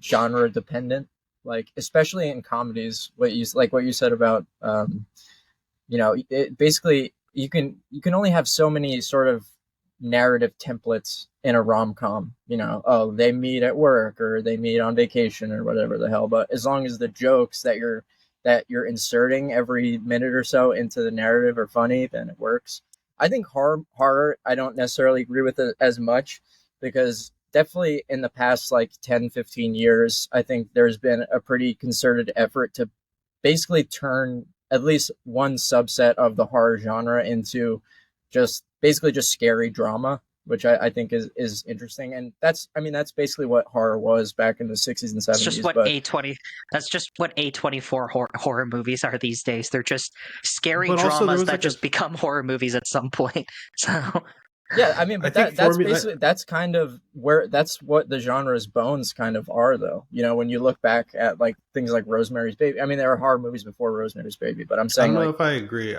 genre dependent. Like especially in comedies, what you said about basically you can only have so many sort of narrative templates in a rom-com. Oh, they meet at work or they meet on vacation or whatever the hell. But as long as the jokes that you're inserting every minute or so into the narrative are funny, then it works. I think horror, I don't necessarily agree with it as much, because definitely in the past like 10, 15 years, I think there's been a pretty concerted effort to basically turn at least one subset of the horror genre into just scary drama, which I think is interesting. And that's basically what horror was back in the 60s and 70s. That's just what That's just what A24 horror movies are these days. They're just scary dramas that just become horror movies at some point. So yeah, I mean, but that's kind of that's what the genre's bones kind of are, though. When you look back at like things like Rosemary's Baby. I mean, there were horror movies before Rosemary's Baby, but I'm saying I don't know if I agree.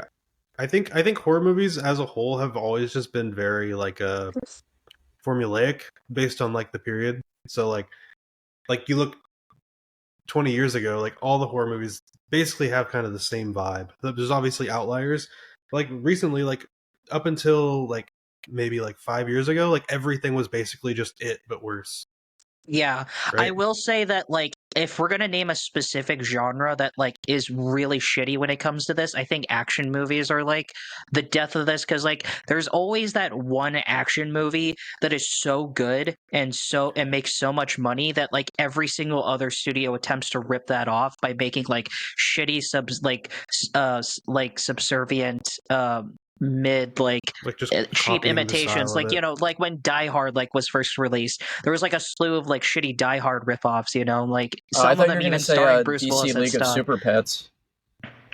I think horror movies as a whole have always just been very like formulaic based on like the period. So like you look 20 years ago, like all the horror movies basically have kind of the same vibe. There's obviously outliers. Like recently, like up until like maybe like 5 years ago, like everything was basically just it but worse. Yeah, right? I will say that like if we're gonna name a specific genre that like is really shitty when it comes to this, I think action movies are like the death of this, because like there's always that one action movie that is so good and makes so much money that like every single other studio attempts to rip that off by making like shitty subservient mid just cheap imitations, like like when Die Hard like was first released, there was like a slew of like shitty Die Hard ripoffs, like some of them even starring Bruce Willis and League of Super Pets.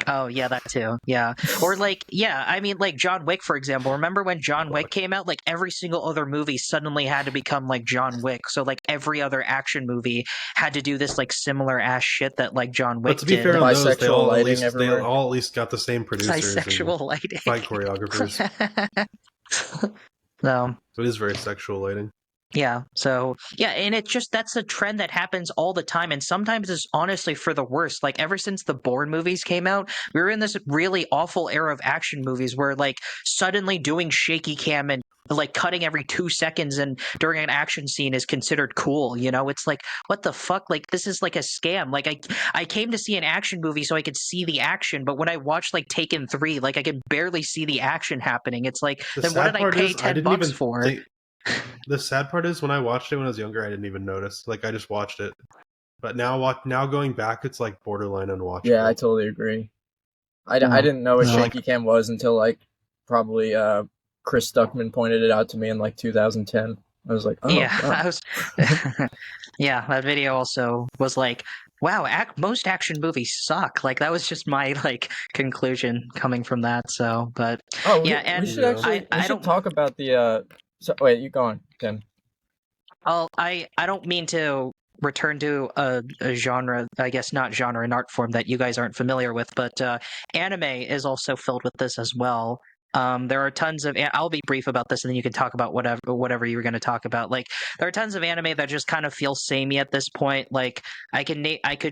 Oh yeah, that too. Yeah, or like I mean like John Wick, for example. Remember when John Wick came out? Like every single other movie suddenly had to become like John Wick. So like every other action movie had to do this like similar ass shit that like John Wick did. But to be fair on those, they all at least got the same producers bisexual lighting, fight choreographers. No, so it is very sexual lighting. Yeah. So yeah, and it's just that's a trend that happens all the time, and sometimes it's honestly for the worst. Like ever since the Bourne movies came out, we were in this really awful era of action movies where like suddenly doing shaky cam and like cutting every 2 seconds and during an action scene is considered cool. You know, it's like what the fuck? Like this is like a scam. Like I came to see an action movie so I could see the action, but when I watched like Taken 3, like I could barely see the action happening. It's like The then what sad did I part pay is I didn't $10 even for? think. The sad part is when I watched it when I was younger, I didn't even notice. Like I just watched it, but now going back, it's like borderline unwatchable. Yeah, I totally agree. I Yeah. didn't know what No. shaky cam was until like probably Chris Stuckman pointed it out to me in like 2010. I was like, oh, Yeah, wow. I was. Yeah, that video also was like, wow, most action movies suck. Like that was just my like conclusion coming from that. So, but Oh, yeah, we and should Yeah. actually I should don't. talk about the. Wait, you go on, Tim. I don't mean to return to a genre, I guess not genre, an art form that you guys aren't familiar with, but anime is also filled with this as well. There are tons of. I'll be brief about this, and then you can talk about whatever you were going to talk about. Like there are tons of anime that just kind of feel samey at this point. Like I could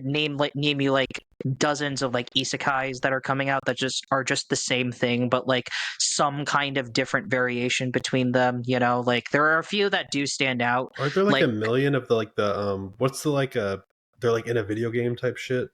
name you like dozens of like isekais that are coming out that just are just the same thing, but like some kind of different variation between them. You know, like there are a few that do stand out. Aren't there like Like a million of the what's the they're like in a video game type shit?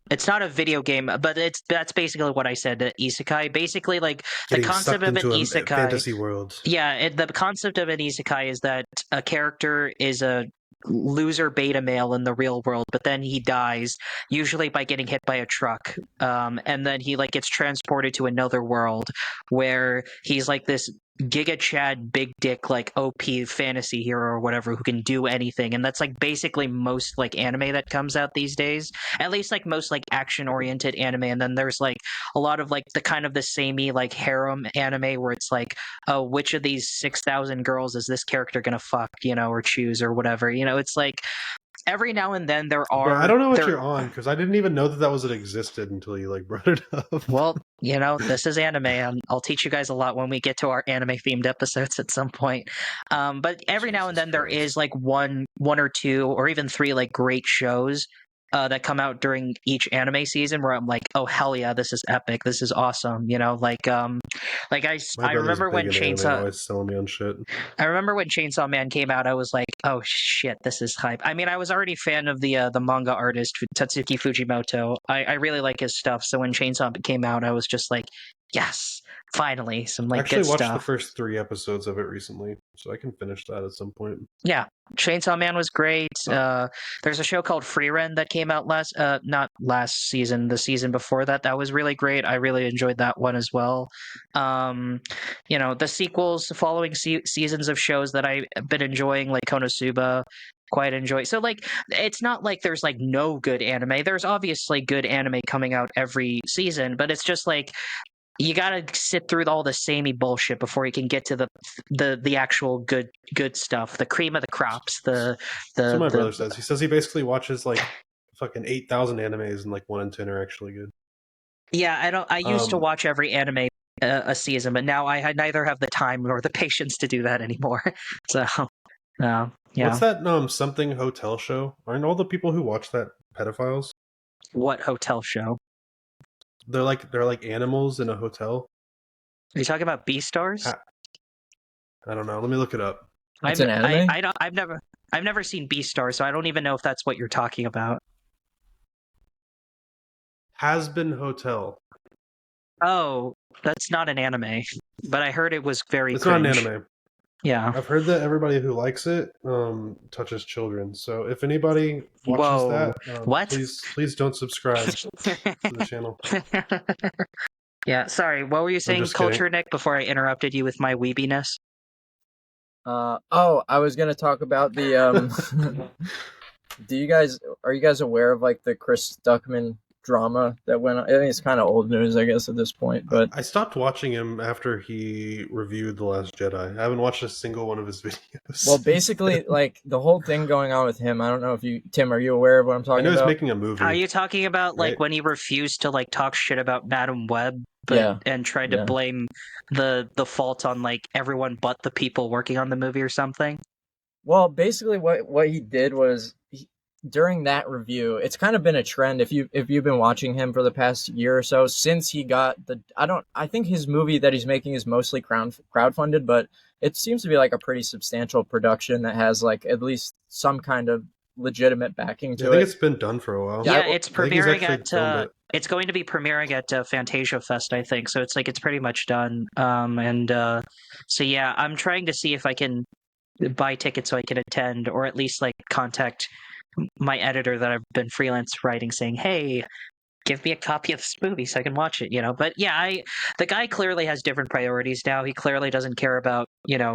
it's not a video game, but that's basically what I said. Isekai, basically, like the Getting concept sucked of an into a isekai. fantasy world. Yeah, the concept of an isekai is that a character is a loser beta male in the real world, but then he dies, usually by getting hit by a truck. And then he like gets transported to another world where he's like this Giga Chad big dick like OP fantasy hero or whatever who can do anything. And that's like basically most like anime that comes out these days. At least like most like action oriented anime. And then there's like a lot of like the kind of the samey like harem anime where it's like, oh, which of these 6,000 girls is this character gonna fuck, you know, or choose or whatever. You know, it's like every now and then there Bro, are. I don't know what you're on because I didn't even know that was it existed until you like brought it up. Well, you know, this is anime, and I'll teach you guys a lot when we get to our anime themed episodes at some point. But every now and Jesus then there Christ. is like one or two or even three like great shows that come out during each anime season where I'm like, oh hell yeah, this is epic, this is awesome. You know, like My I brother's remember when big in anime, Chainsaw. always selling me on shit. I remember when Chainsaw Man came out, I was like, "Oh shit, this is hype." I mean, I was already a fan of the manga artist Tatsuki Fujimoto. I really like his stuff. So when Chainsaw came out, I was just like, "Yes, finally, some I like actually good watched the stuff." first 3 episodes of it recently, so I can finish that at some point. Yeah, Chainsaw Man was great. Oh. There's a show called Free Ren that came out not last season, the season before that. That was really great. I really enjoyed that one as well. You know, the sequels, the following seasons of shows that I've been enjoying, like Konosuba, quite enjoy. So like, it's not like there's like no good anime. There's obviously good anime coming out every season, but it's just like you gotta sit through all the samey bullshit before you can get to the actual good stuff, the cream of the crops, That's what my brother the says. He says he basically watches like fucking 8,000 animes and like 1 in 10 are actually good. yeah. I used to Um, watch every anime a season, but now I neither have the time nor the patience to do that anymore. So yeah. what's that something hotel show? Aren't all the people who watch that pedophiles? What hotel show? They're like animals in a hotel. Are you talking about Beastars? Ha- I don't know. Let me look it up. It's an anime? I don't. I've never seen Beastars, so I don't even know if that's what you're talking about. Has Been Hotel. Oh, that's not an anime, but I heard it was very It's cringe. not an anime. Yeah. I've heard that everybody who likes it touches children. So if anybody watches Whoa. that, What? please don't subscribe to the channel. Yeah, sorry. What were you saying, just kidding. Culture Nick, before I interrupted you with my weebiness? I was gonna talk about the are you guys aware of like the Chris Stuckman drama that went on. I think it's kind of old news, I guess, at this point. But I stopped watching him after he reviewed The Last Jedi. I haven't watched a single one of his videos. well, basically, like the whole thing going on with him. I don't know if you, Tim, are you aware of what I'm I talking know he's about? making a movie. Are you talking about like Right. when he refused to like talk shit about Madam Web, Yeah. and tried to Yeah. blame the fault on like everyone but the people working on the movie or something? Well, basically, what he did was during that review, it's kind of been a trend if you've been watching him for the past year or so since he got the I think his movie that he's making is mostly crowdfunded, but it seems to be like a pretty substantial production that has like at least some kind of legitimate backing Yeah, to I think it. it's been done for a while. Yeah, Yeah, it's I think he's premiering actually at filmed it. it's going to be premiering at Fantasia Fest, I think. So it's like it's pretty much done. So yeah, I'm trying to see if I can buy tickets so I can attend, or at least like contact my editor that I've been freelance writing, saying, "Hey, give me a copy of this movie so I can watch it." But yeah, the guy clearly has different priorities now. He clearly doesn't care about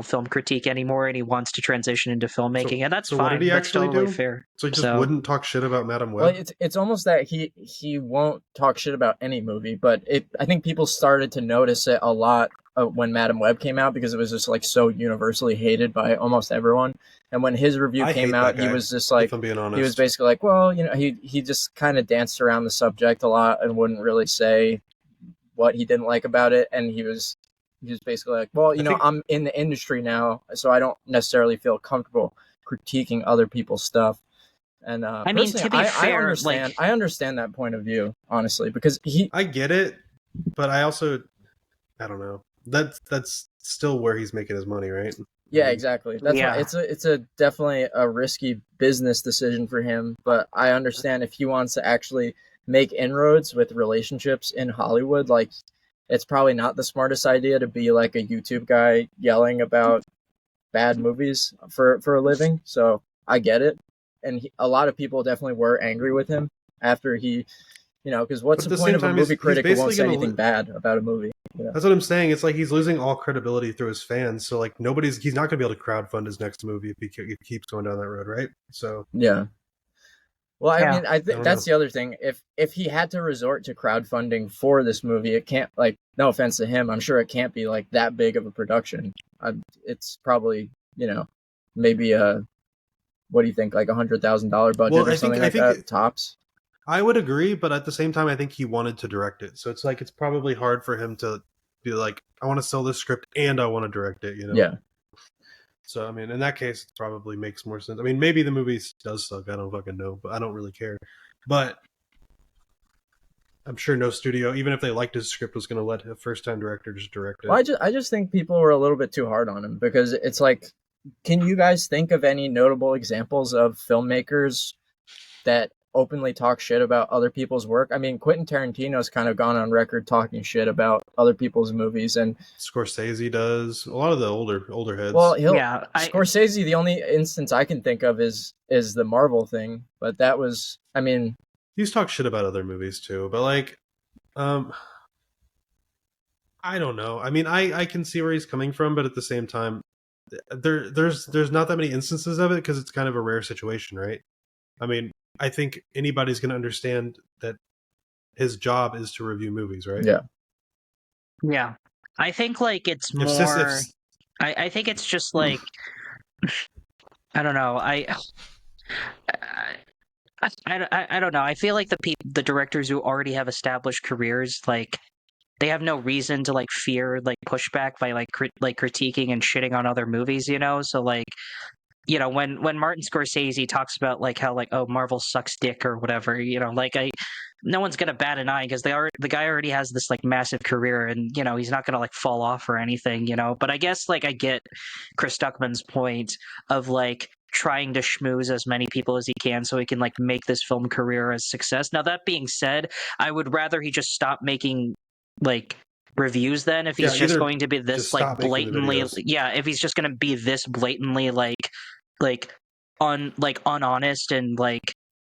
film critique anymore, and he wants to transition into filmmaking, and that's So fine. what did he That's actually totally do? fair. So he just wouldn't talk shit about Madam Well, Web? it's almost that he won't talk shit about any movie, but I think people started to notice it a lot when Madam Web came out because it was just like so universally hated by almost everyone. And when his review I came hate out, that he guy, was just like if I'm being honest. he was basically like, well, he just kind of danced around the subject a lot and wouldn't really say what he didn't like about it, and he was basically like, well, I think- I'm in the industry now, so I don't necessarily feel comfortable critiquing other people's stuff. And I mean, to be I fair, understand. I understand that point of view, honestly, because I get it, but I also, I don't know. That's still where he's making his money, right? yeah, exactly. That's why Yeah. it's a definitely a risky business decision for him. But I understand if he wants to actually make inroads with relationships in Hollywood, like it's probably not the smartest idea to be like a YouTube guy yelling about bad movies for a living. So I get it, and a lot of people definitely were angry with him after he, because what's But at the the point same of a time, movie he's critic who won't basically say gonna anything bad about a movie? That's what I'm saying. It's like he's losing all credibility through his fans. So like he's not gonna be able to crowdfund his next movie if he keeps going down that road, right? So Yeah. Well, I Yeah. mean, I think don't that's know. the other thing. If he had to resort to crowdfunding for this movie, it can't, like, no offense to him, I'm sure it can't be like that big of a production. It's probably, maybe what do you think, like $100,000 budget Well, or I think- something I like think that, tops? I would agree, but at the same time, I think he wanted to direct it. So it's like it's probably hard for him to be like, I want to sell this script and I want to direct it. Yeah. So I mean, in that case, it probably makes more sense. I mean, maybe the movie does suck. I don't fucking know, but I don't really care. But I'm sure no studio, even if they liked his script, was going to let a first-time director just direct it. Well, I just think people were a little bit too hard on him because it's like, can you guys think of any notable examples of filmmakers that openly talk shit about other people's work? I mean, Quentin Tarantino's kind of gone on record talking shit about other people's movies, and Scorsese does. A lot of the older heads. well, Scorsese. The only instance I can think of is the Marvel thing, but that was, I mean, he's talked shit about other movies too, but like, I don't know. I mean, I can see where he's coming from, but at the same time, there's not that many instances of it because it's kind of a rare situation, right? I mean, I think anybody's going to understand that his job is to review movies, right? Yeah. Yeah. I think like it's If more. sis- if- I think it's just like I don't know. I don't know. I feel like the directors who already have established careers, like they have no reason to like fear like pushback by like critiquing and shitting on other movies. So like when Martin Scorsese talks about like how like, oh, Marvel sucks dick or whatever, like no one's gonna bat an eye because the guy already has this like massive career and he's not gonna like fall off or anything. But I guess like I get Chris Stuckman's point of like trying to schmooze as many people as he can so he can like make this film career a success. Now that being said, I would rather he just stop making like reviews then if he's just either going to be this just like stop making the blatantly videos. if he's just going to be this blatantly like unhonest and like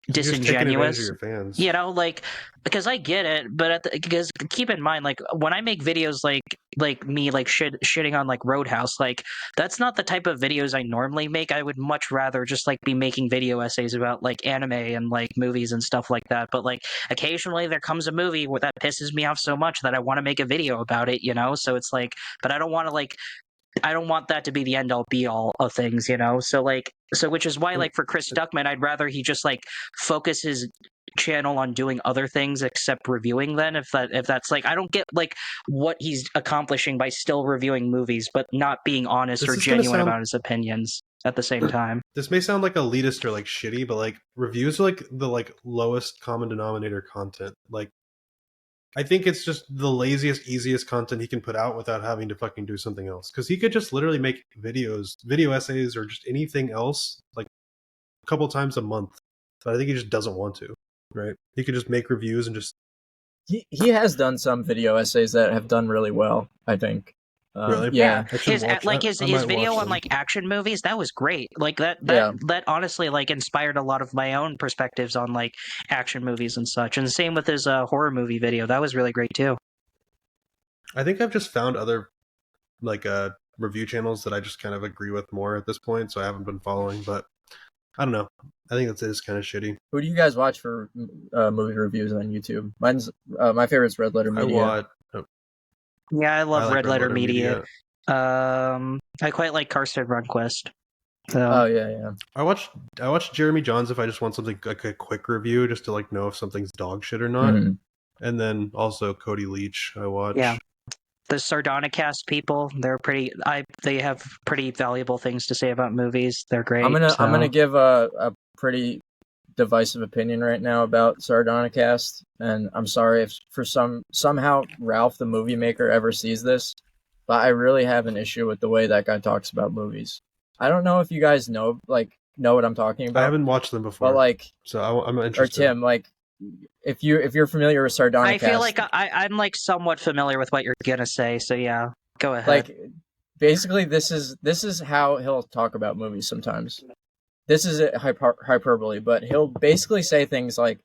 You're just taking advantage of disingenuous. your fans. You know, like, because I get it, but because keep in mind, like when I make videos like me like shitting on like Roadhouse, like that's not the type of videos I normally make. I would much rather just like be making video essays about like anime and like movies and stuff like that. But like occasionally there comes a movie that pisses me off so much that I want to make a video about it, you know? So it's like, but I don't want to like I don't want that to be the end all be all of things, you know? So like which is why like for Chris Duckman, I'd rather he just like focus his channel on doing other things except reviewing then if that's like I don't get like what he's accomplishing by still reviewing movies but not being honest This or is gonna genuine sound about his opinions at the same time. this may sound like elitist or like shitty, but like reviews are like the like lowest common denominator content. Like I think it's just the laziest, easiest content he can put out without having to fucking do something else. Because he could just literally make videos, video essays, or just anything else like a couple times a month. But I think he just doesn't want to. Right? He could just make reviews and just He has done some video essays that have done really well, I think. Really? Yeah. I should His watch. like I his might video watch on them. like action movies, that was great. Like that Yeah. honestly like inspired a lot of my own perspectives on like action movies and such. And the same with his horror movie video. That was really great too. I think I've just found other like review channels that I just kind of agree with more at this point, so I haven't been following. But I don't know. I think that is kind of shitty. Who do you guys watch for movie reviews on YouTube? Mine's my favorite's Red Letter I Media. watch. Yeah, I love like Red Letter Media. I quite like Karsten Runquist. So. Oh yeah. I watch Jeremy Johns if I just want something like a quick review, just to like know if something's dog shit or not. Mhm. And then also Cody Leach. I watch. Yeah. The Sardonicast people, they have pretty valuable things to say about movies. They're great. I'm gonna give a pretty divisive opinion right now about Sardonicast, and I'm sorry if for somehow Ralph the movie maker ever sees this, but I really have an issue with the way that guy talks about movies. I don't know if you guys know what I'm talking about. I haven't watched them before, but like, so I'm or interested. Tim, like, if you're familiar with Sardonicast, I feel like I'm like somewhat familiar with what you're gonna say. So yeah, go ahead. like, basically, this is how he'll talk about movies sometimes. This is a hyperbole, but he'll basically say things like,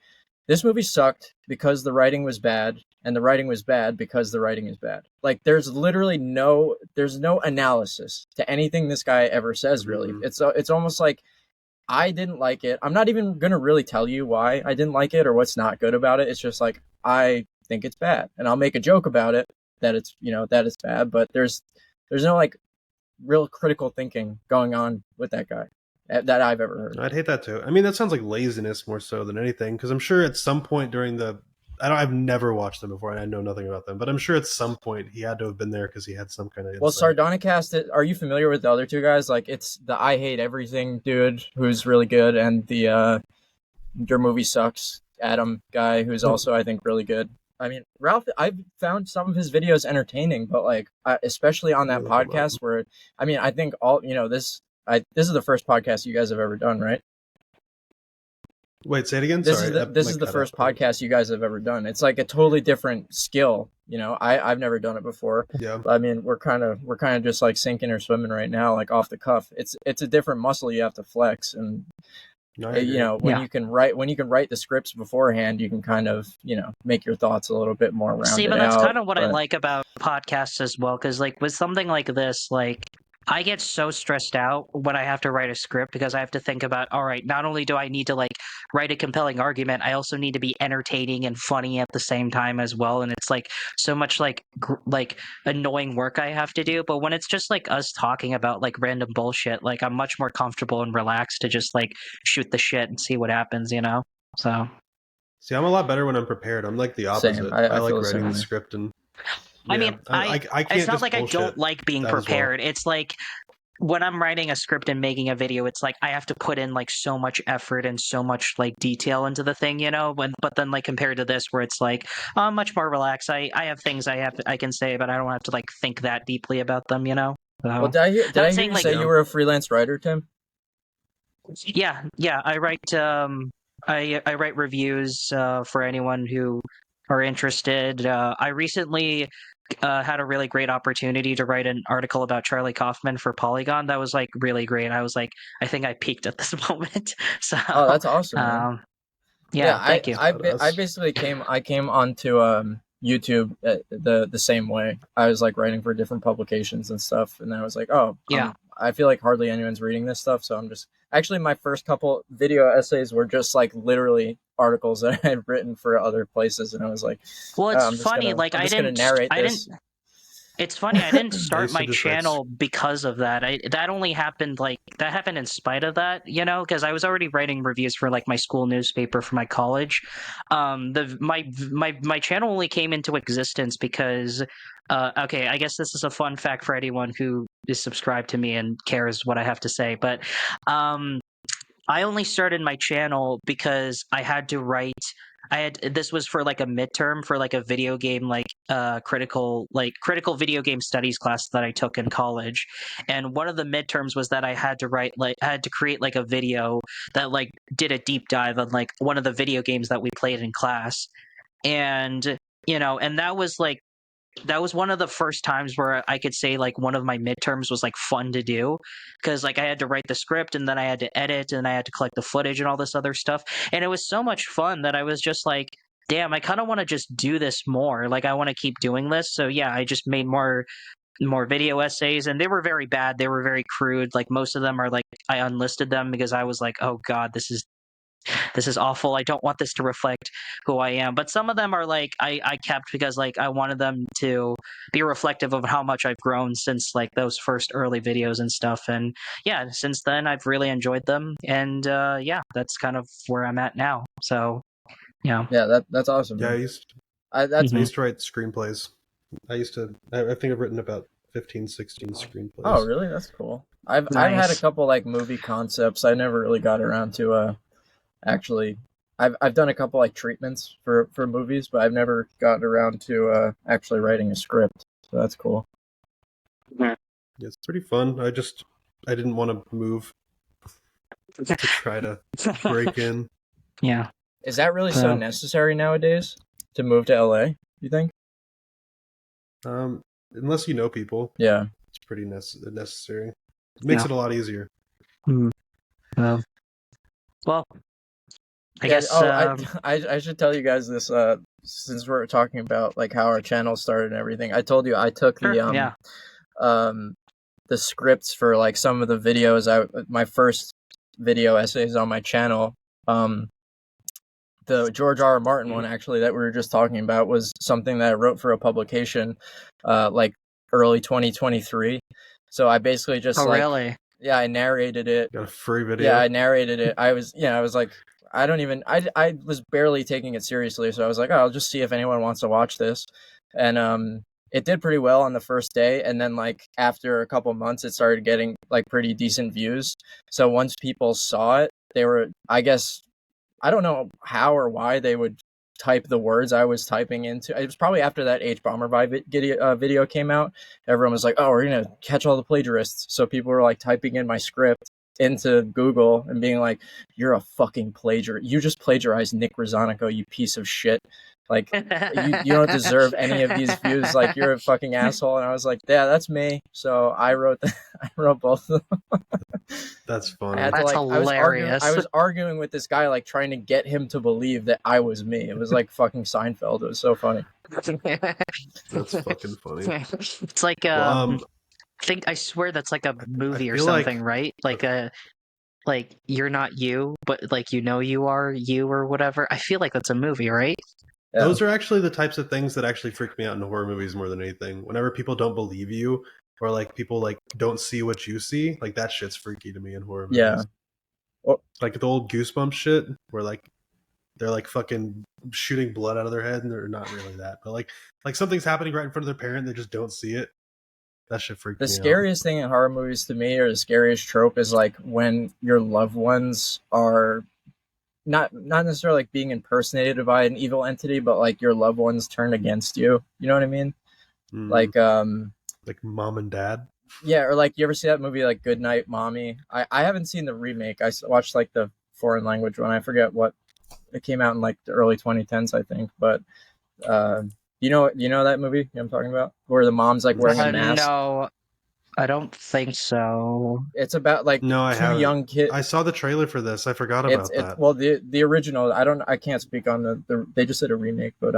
"This movie sucked because the writing was bad, and the writing was bad because the writing is bad." Like, there's literally no analysis to anything this guy ever says. Really, it's almost like, I didn't like it. I'm not even gonna really tell you why I didn't like it or what's not good about it. It's just like, I think it's bad, and I'll make a joke about it that it's that it's bad. But there's no like real critical thinking going on with that guy that I've ever heard. I'd hate that too. I mean, that sounds like laziness more so than anything, because I'm sure at some point during the I've never watched them before and I know nothing about them, but I'm sure at some point he had to have been there because he had some kind of insight. Well, Sardonicast, are you familiar with the other two guys? Like, it's the I Hate Everything dude who's really good, and the Your Movie Sucks Adam guy who's also, I think, really good. I mean, Ralph, I've found some of his videos entertaining, but like, especially on that podcast where, I mean, I think all, this is the first podcast you guys have ever done, right? Wait, say it again. This Sorry, is the first podcast you guys have ever done. It's like a totally different skill. I've never done it before. Yeah. I mean, we're kind of just like sinking or swimming right now, like off the cuff. It's a different muscle you have to flex, and when you can write the scripts beforehand, you can kind of make your thoughts a little bit more rounded out. See, but that's kind of what I like about podcasts as well, because like with something like this, like I get so stressed out when I have to write a script because I have to think about, all right, not only do I need to like write a compelling argument, I also need to be entertaining and funny at the same time as well. And it's like so much like annoying work I have to do. But when it's just like us talking about like random bullshit, like I'm much more comfortable and relaxed to just like shoot the shit and see what happens, So. See, I'm a lot better when I'm prepared. I'm like the opposite. Same. I like writing the script and. I mean, I can't. It's not just like I don't like being prepared. Well. It's like when I'm writing a script and making a video, it's like I have to put in like so much effort and so much like detail into the thing, but then like compared to this, where it's like I'm much more relaxed. I have things I can say, but I don't have to like think that deeply about them, So, well, did I hear you say you were a freelance writer, Tim? Yeah. I write I write reviews for anyone who are interested. I recently had a really great opportunity to write an article about Charlie Kaufman for Polygon. That was like really great. I was like, I think I peaked at this moment. So, oh, that's awesome. Yeah, thank you. I basically came onto YouTube the same way. I was like writing for different publications and stuff, and then I was like, oh, Yeah. I feel like hardly anyone's reading this stuff, so I'm just actually my first couple video essays were just like literally articles that I had written for other places, and I was like, Well, oh, it's I'm just funny. gonna Like I'm I just gonna didn't. narrate I this. didn't. It's funny. I didn't I start used to my just write channel because of that. That only happened that happened in spite of that, because I was already writing reviews for like my school newspaper for my college. My channel only came into existence because okay, I guess this is a fun fact for anyone who is subscribed to me and cares what I have to say, but I only started my channel because I had to write. This was for like a midterm for like a video game critical video game studies class that I took in college, and one of the midterms was that I had to create like a video that like did a deep dive on like one of the video games that we played in class, and and that was one of the first times where I could say like one of my midterms was like fun to do, because like I had to write the script and then I had to edit and I had to collect the footage and all this other stuff, and it was so much fun that I was just like, damn, I kind of want to just do this more. Like I want to keep doing this. So yeah, I just made more video essays, and they were very bad. They were very crude. Like most of them are like I unlisted them because I was like, oh god, this is awful. I don't want this to reflect who I am. But some of them are like I kept because like I wanted them to be reflective of how much I've grown since like those first early videos and stuff. And yeah, since then I've really enjoyed them. And yeah, that's kind of where I'm at now. So yeah. Yeah, that's awesome. Yeah, Man. I That's used to write screenplays. I think I've written about 15, 16 screenplays. Oh, really? That's cool. I've had a Nice. couple like movie concepts. I never really got around to actually. I've done a couple like treatments for movies, but I've never gotten around to actually writing a script. So that's cool. Yeah, it's pretty fun. I didn't want to move to try to break in. Yeah. Is that really so necessary nowadays to move to LA, you think? Unless you know people. Yeah. It's pretty necessary. It makes it a lot easier. Well, I Yeah, guess. I should tell you guys this since we're talking about like how our channel started and everything. I told you I took the scripts for like some of the videos. My first video essays on my channel. The George R. R. Martin one actually that we were just talking about was something that I wrote for a publication, like early 2023. So I basically just really? Yeah, I narrated it. Got a free video. Yeah, I narrated it. I was like, I was barely taking it seriously, so I was like, oh, I'll just see if anyone wants to watch this, and it did pretty well on the first day, and then like after a couple months, it started getting like pretty decent views. So once people saw it, they were, I guess, I don't know how or why they would type the words I was typing into. It was probably after that H-Bomber video came out. Everyone was like, oh, we're going to catch all the plagiarists. So people were like typing in my script into Google and being like, you're a fucking plagiarist. You just plagiarized Nick Rosanico, you piece of shit. Like, you don't deserve any of these views. Like, you're a fucking asshole. And I was like, yeah, that's me. So I wrote both of them. That's funny. That's hilarious. I was arguing with this guy, like trying to get him to believe that I was me. It was like fucking Seinfeld. It was so funny. That's fucking funny. It's like I swear that's like a movie or something, right? Like you're not you, but like you are you or whatever. I feel like that's a movie, right? Yeah. Those are actually the types of things that actually freak me out in horror movies more than anything. Whenever people don't believe you, or like people like don't see what you see, like that shit's freaky to me in horror movies. Yeah. Like the old Goosebumps shit, where like they're like fucking shooting blood out of their head, and they're not really that, but like something's happening right in front of their parent, they just don't see it. That shit freaks me out. The scariest thing in horror movies to me, or the scariest trope, is like when your loved ones are not necessarily like being impersonated by an evil entity, but like your loved ones turn against you. You know what I mean? Like Mom and Dad. Yeah, or like you ever see that movie like Good Night Mommy? I haven't seen the remake. I watched like the foreign language one. I forget what it came out in like the early 2010s, I think. But you know that movie I'm talking about, where the mom's like wearing a mask. No, I don't think so. It's about like No, I two haven't. young kids. I saw the trailer for this. I forgot about that. Well, the original. I can't speak on the. They just did a remake, but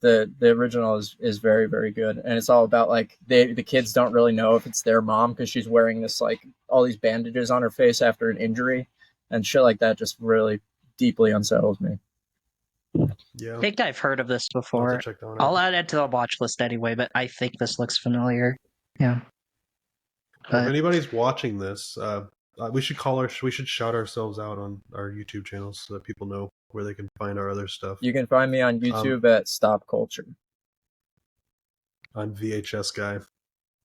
the original is very, very good, and it's all about like the kids don't really know if it's their mom because she's wearing this like all these bandages on her face after an injury, and shit like that just really deeply unsettles me. Yeah, I think I've heard of this I'll have before. to check that one I'll out. add it to the watch list anyway, but I think this looks familiar. Yeah. If But anybody's watching this, we should shout ourselves out on our YouTube channels so that people know where they can find our other stuff. You can find me on YouTube at Stop Culture. I'm VHS Guy.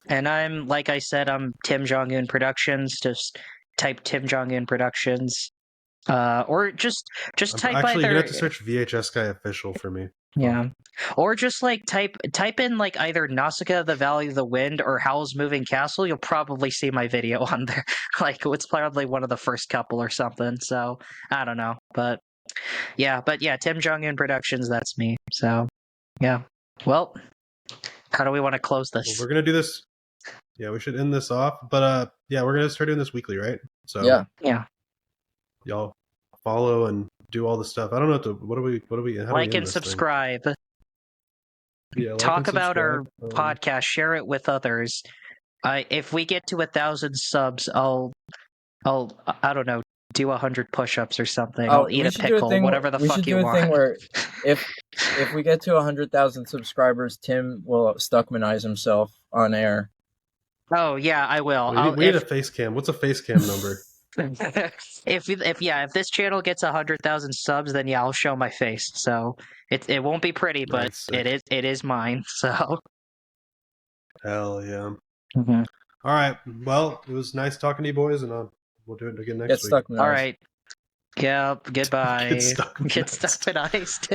and I'm like I said, I'm Tim Jong-un Productions. Just type Tim Jong-un Productions. Or just type Actually, you're either gonna have to search VHS Guy official for me. yeah. Or just like type in like either Nausicaa the Valley of the Wind or Howl's Moving Castle. You'll probably see my video on there. Like it's probably one of the first couple or something. So I don't know. But yeah, Tim Jong-un Productions, that's me. So yeah. Well, how do we want to close Well, this? we're gonna do this. Yeah, we should end this off. But yeah, we're gonna start doing this weekly, right? So Yeah. y'all follow and do all the stuff. I don't know what do we how do we Like end and this thing? subscribe. Yeah, like Talk and about our subscribe. podcast. Share it with others. If we get to 1,000 subs, I'll I don't know, do 100 push-ups or something. I'll eat we a should do a pickle, thing. whatever the We fuck should you do a thing want. where if we get to 100,000 subscribers, Tim will Stuckmanize himself on air. Oh yeah, I will. We need a face cam. What's a face cam number? If this channel gets 100,000 subs, then yeah, I'll show my face. So it won't be pretty, but Right, sick. it is mine. So Hell yeah. Mhm. All right. Well, it was nice talking to you boys, and we'll do it again Get next week. Stuckmanized. All right. Yeah. Goodbye. Get stuck. Get stuck with iced.